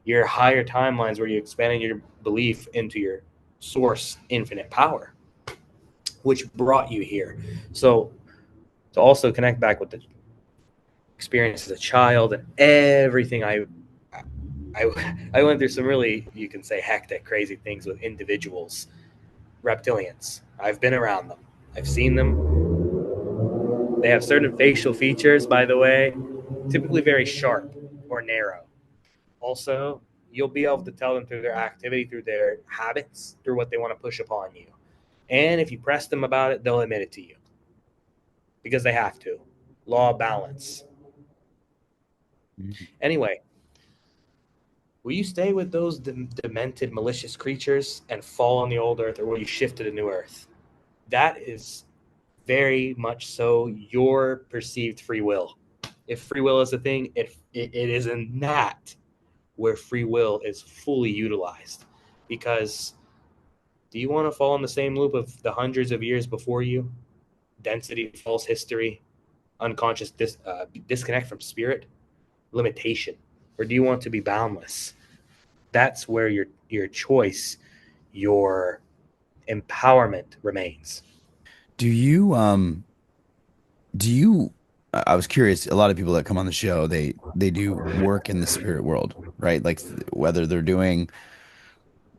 your higher timelines where you're expanding your belief into your source infinite power, which brought you here? So to also connect back with the experience as a child and everything, I went through some really, you can say, hectic, crazy things with individuals, reptilians. I've been around them. I've seen them. They have certain facial features, by the way, typically very sharp or narrow. Also, you'll be able to tell them through their activity, through their habits, through what they want to push upon you. And if you press them about it, they'll admit it to you, because they have to. Law of balance. Mm. Anyway, will you stay with those demented, malicious creatures and fall on the old earth, or will you shift to the new earth? That is very much so your perceived free will. If free will is a thing, it is in that where free will is fully utilized, because Do you want to fall in the same loop of the hundreds of years before you? Density, false history, unconscious disconnect from spirit, limitation? Or do you want to be boundless? That's where your choice, your empowerment remains. Do you I was curious, a lot of people that come on the show, they do work in the spirit world, right? Like whether they're doing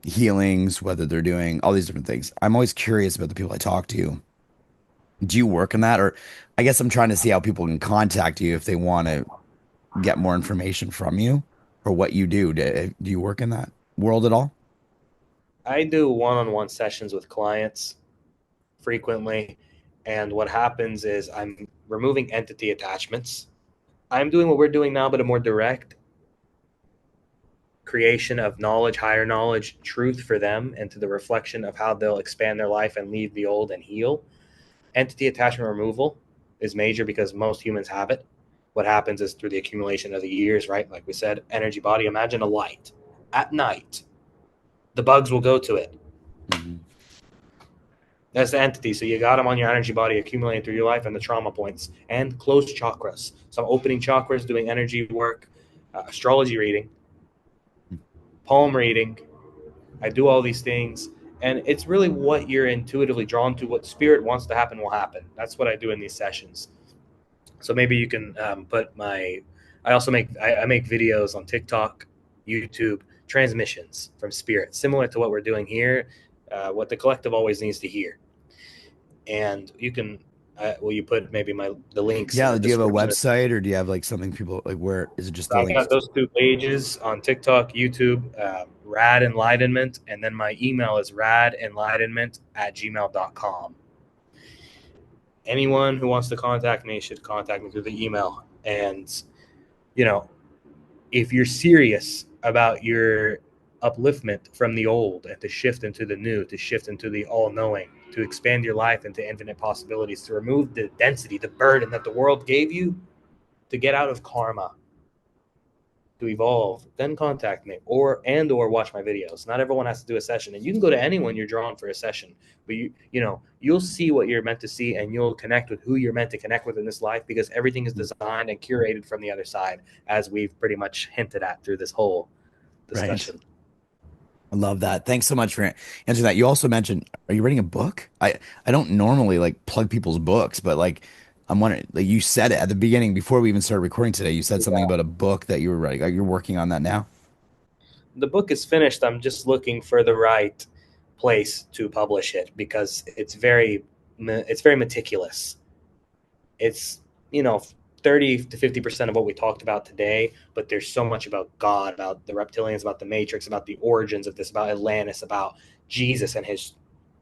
healings, whether they're doing all these different things. I'm always curious about the people I talk to. Do you work in that? Or I guess I'm trying to see how people can contact you if they want to get more information from you or what you do. Do you work in that world at all? I do one-on-one sessions with clients frequently, and what happens is I'm removing entity attachments. I'm doing what we're doing now, but a more direct creation of knowledge, higher knowledge, truth for them, and to the reflection of how they'll expand their life and leave the old and heal. Entity attachment removal is major because most humans have it. What happens is through the accumulation of the years, right? Like we said, energy body. Imagine a light at night. The bugs will go to it. Mhm. That's the entity. So you got them on your energy body accumulating through your life and the trauma points and closed chakras. So I'm opening chakras, doing energy work, astrology reading, palm reading. I do all these things. And it's really what you're intuitively drawn to, what spirit wants to happen will happen. That's what I do in these sessions. So maybe you can put my. I also I make videos on TikTok, YouTube, transmissions from spirit, similar to what we're doing here, what the collective always needs to hear. And you can, will you put maybe the links in Yeah, the do you have a description? website or do you have like something people like where is it just the So I've links? got those two pages on TikTok, YouTube, Rad Enlightenment, and then my email is radenlightenment@gmail.com. Anyone who wants to contact me should contact me through the email. And, you know, if you're serious about your upliftment from the old and to shift into the new, to shift into the all knowing, to expand your life into infinite possibilities, to remove the density, the burden that the world gave you, to get out of karma, to evolve, then contact me or watch my videos. Not everyone has to do a session, and you can go to anyone you're drawn for a session, but you'll see what you're meant to see, and you'll connect with who you're meant to connect with in this life, because everything is designed and curated from the other side, as we've pretty much hinted at through this whole Right. discussion. I love that. Thanks so much for answering that. You also mentioned, are you writing a book? I don't normally like plug people's books, but like I'm wondering, like you said it at the beginning before we even started recording today, you said something Yeah. about a book that you were writing. You're working on that now? The book is finished. I'm just looking for the right place to publish it, because it's very meticulous. It's, you know 30 to 50% of what we talked about today, but there's so much about God, about the reptilians, about the matrix, about the origins of this, about Atlantis, about Jesus and his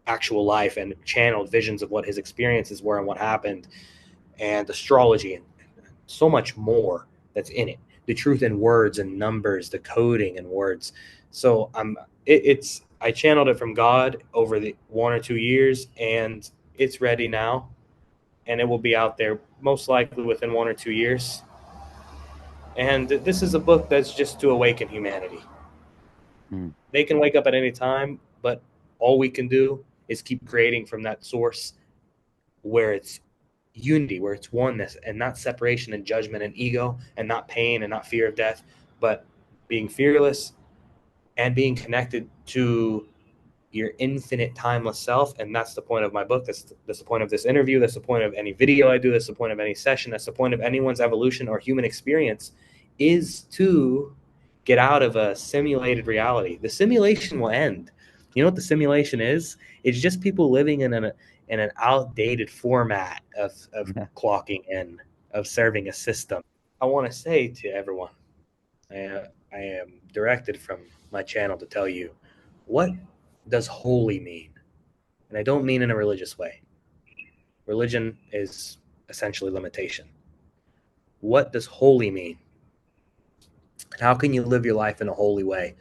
actual life, and channeled visions of what his experiences were and what happened, and astrology, and so much more that's in it. The truth in words and numbers, the coding and words. So it's I channeled it from God over the 1 or 2 years, and it's ready now, and it will be out there most likely within 1 or 2 years. And this is a book that's just to awaken humanity. Mm. They can wake up at any time, but all we can do is keep creating from that source where it's unity, where it's oneness, and not separation and judgment and ego, and not pain and not fear of death, but being fearless and being connected to your infinite timeless self. And that's the point of my book. That's the point of this interview. That's the point of any video I do. That's the point of any session. That's the point of anyone's evolution or human experience, is to get out of a simulated reality. The simulation will end. You know what the simulation is? It's just people living in an outdated format of clocking in, of serving a system. I want to say to everyone, I am directed from my channel to tell you, what does holy mean? And I don't mean in a religious way. Religion is essentially limitation. What does holy mean? And how can you live your life in a holy way?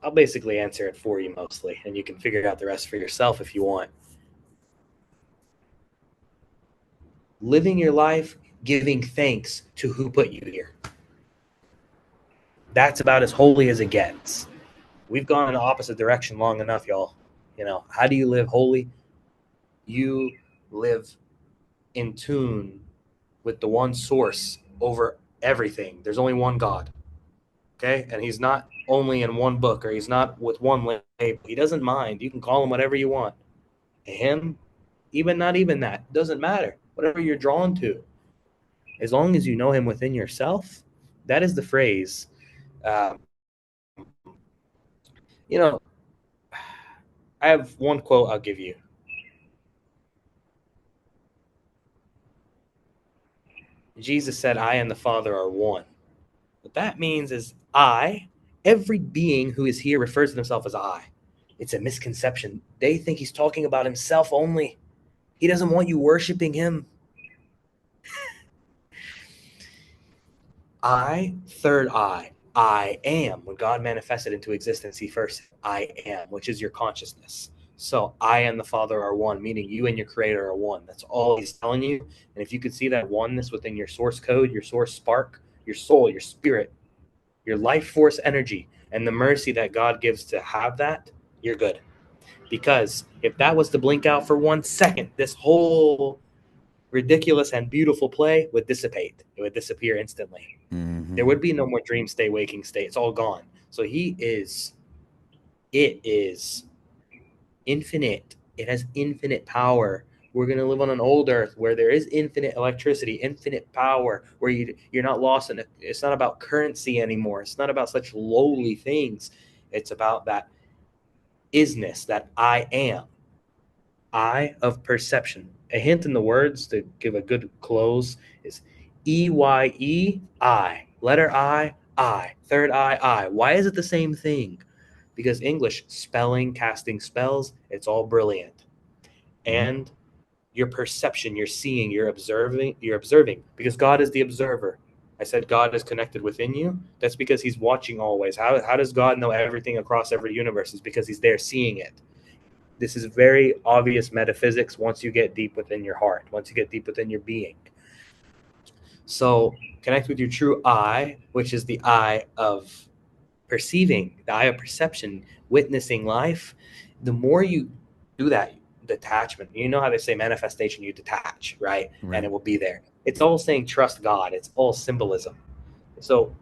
I'll basically answer it for you mostly, and you can figure out the rest for yourself if you want. Living your life giving thanks to who put you here. That's about as holy as it gets. We've gone in the opposite direction long enough, y'all. How do you live holy? You live in tune with the one source over everything. There's only one God. Okay? And he's not only in one book, or he's not with one label. He doesn't mind. You can call him whatever you want. Him, not even that. Doesn't matter. Whatever you're drawn to. As long as you know him within yourself, that is the phrase. Um, you know, I have one quote I'll give you. Jesus said, I and the Father are one. What that means is every being who is here refers to themselves as I. It's a misconception. They think he's talking about himself only. He doesn't want you worshiping him. Third eye. I am. When God manifested into existence, he first said, I am, which is your consciousness. So I and the Father are one, meaning you and your creator are one. That's all he's telling you. And if you could see that oneness within your source code, your source spark, your soul, your spirit, your life force energy, and the mercy that God gives to have that, you're good. Because if that was to blink out for 1 second, this whole ridiculous and beautiful play would dissipate. It would disappear instantly. Mm-hmm. There would be no more dream state, waking state. It's all gone. So it is infinite. It has infinite power. We're going to live on an old earth where there is infinite electricity, infinite power, where you're not lost in it. It's not about currency anymore. It's not about such lowly things. It's about that isness, that I am. Eye of perception. A hint in the words to give a good close is EYE, I. Letter I. Third eye, I. Why is it the same thing? Because English, spelling, casting spells, it's all brilliant. And your perception, you're seeing, you're observing, because God is the observer. I said God is connected within you. That's because he's watching always. How does God know everything across every universe? It's because he's there seeing it. This is very obvious metaphysics once you get deep within your heart, once you get deep within your being. So connect with your true I, which is the eye of perceiving, the eye of perception, witnessing life. The more you do that, detachment, you know how they say manifestation, you detach, right? And it will be there. It's all saying trust God. It's all symbolism. So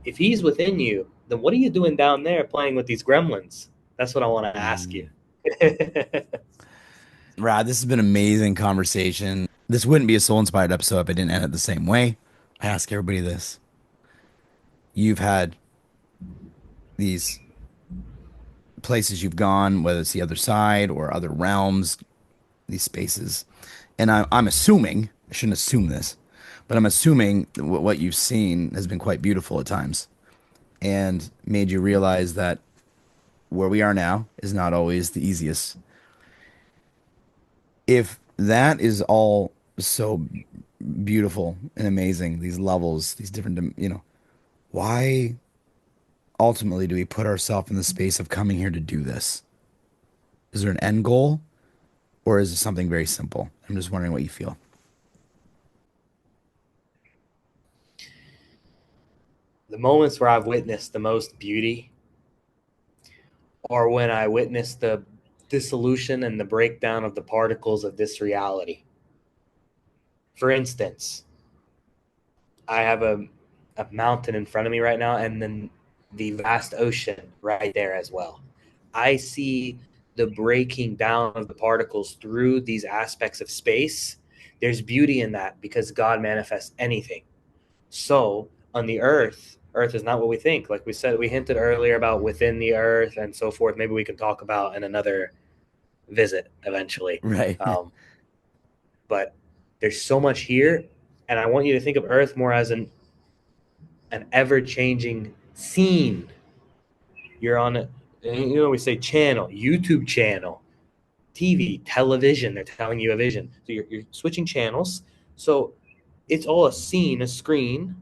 if he's within you, then what are you doing down there playing with these gremlins? That's what I want to ask you. Rad, this has been an amazing conversation. This wouldn't be a soul inspired episode if I didn't end it the same way. I ask everybody this. You've had these places you've gone, whether it's the other side or other realms, these spaces. And I'm assuming, I shouldn't assume this, but I'm assuming that what you've seen has been quite beautiful at times and made you realize that where we are now is not always the easiest. If that is all so beautiful and amazing, these levels, these different, why ultimately do we put ourselves in the space of coming here to do this? Is there an end goal or is it something very simple? I'm just wondering what you feel. The moments where I've witnessed the most beauty are when I witness the dissolution and the breakdown of the particles of this reality. For instance, I have a mountain in front of me right now, and then the vast ocean right there as well. I see the breaking down of the particles through these aspects of space. There's beauty in that because God manifests anything. So on the earth is not what we think. Like we said, we hinted earlier about within the earth and so forth. Maybe we can talk about in another visit eventually. Right. But there's so much here, and I want you to think of earth more as an ever-changing scene. You're on a, we say channel, YouTube channel, TV, television. They're telling you a vision. So you're switching channels. So it's all a scene, a screen,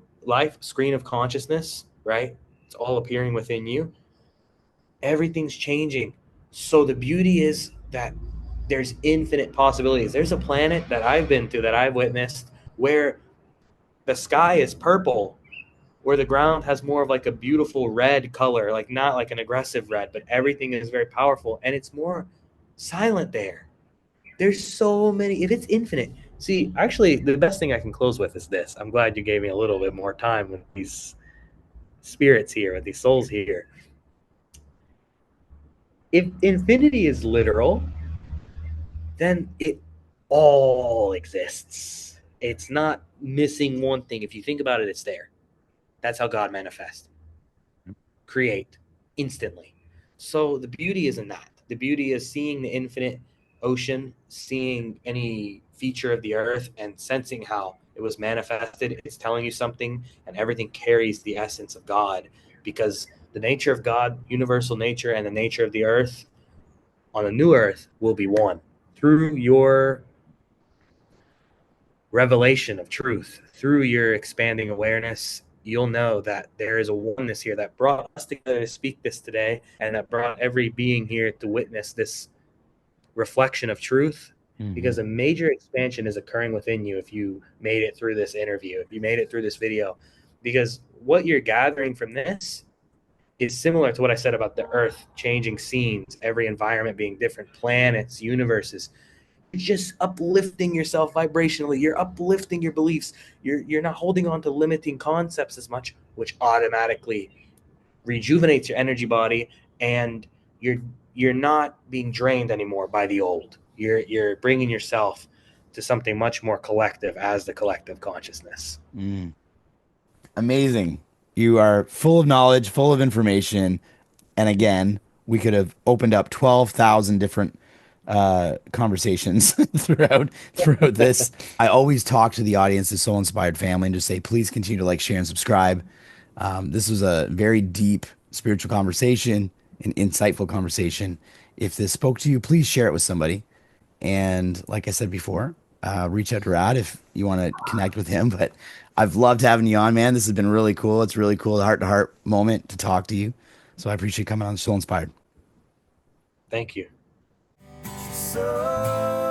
screen of consciousness, right? It's all appearing within you. Everything's changing. So the beauty is that there's infinite possibilities. There's a planet that I've been to, that I've witnessed, where the sky is purple where the ground has more of like a beautiful red color, like not like an aggressive red, but everything is very powerful and it's more silent there. There's so many, if it's infinite. See, actually, the best thing I can close with is this. I'm glad you gave me a little bit more time with these spirits here, with these souls here. If infinity is literal, then it all exists. It's not missing one thing. If you think about it, it's there. That's how God manifests. Create instantly. So the beauty is in that. The beauty is seeing the infinite ocean, seeing any feature of the earth, and sensing how it was manifested. It's telling you something, and everything carries the essence of God, because the nature of God, universal nature, and the nature of the earth on a new earth will be one. Through your revelation of truth, through your expanding awareness, you'll know that there is a oneness here that brought us together to speak this today, and that brought every being here to witness this reflection of truth. Because a major expansion is occurring within you if you made it through this interview, if you made it through this video. Because what you're gathering from this is similar to what I said about the earth changing scenes, every environment being different, planets, universes. You're just uplifting yourself vibrationally. You're uplifting your beliefs. You're not holding on to limiting concepts as much, which automatically rejuvenates your energy body, and you're not being drained anymore by the old. You're bringing yourself to something much more collective as the collective consciousness. Amazing. You are full of knowledge, full of information. And again, we could have opened up 12,000 different conversations throughout this. I always talk to the audience, the Soul Inspired family, and just say, please continue to like, share, and subscribe. This was a very deep spiritual conversation, an insightful conversation. If this spoke to you, please share it with somebody. And like I said before, reach out to Raad if you want to connect with him. But I've loved having you on, man. This has been really cool. It's really cool, the heart to heart moment to talk to you. So I appreciate coming on Soul Inspired. Thank you. So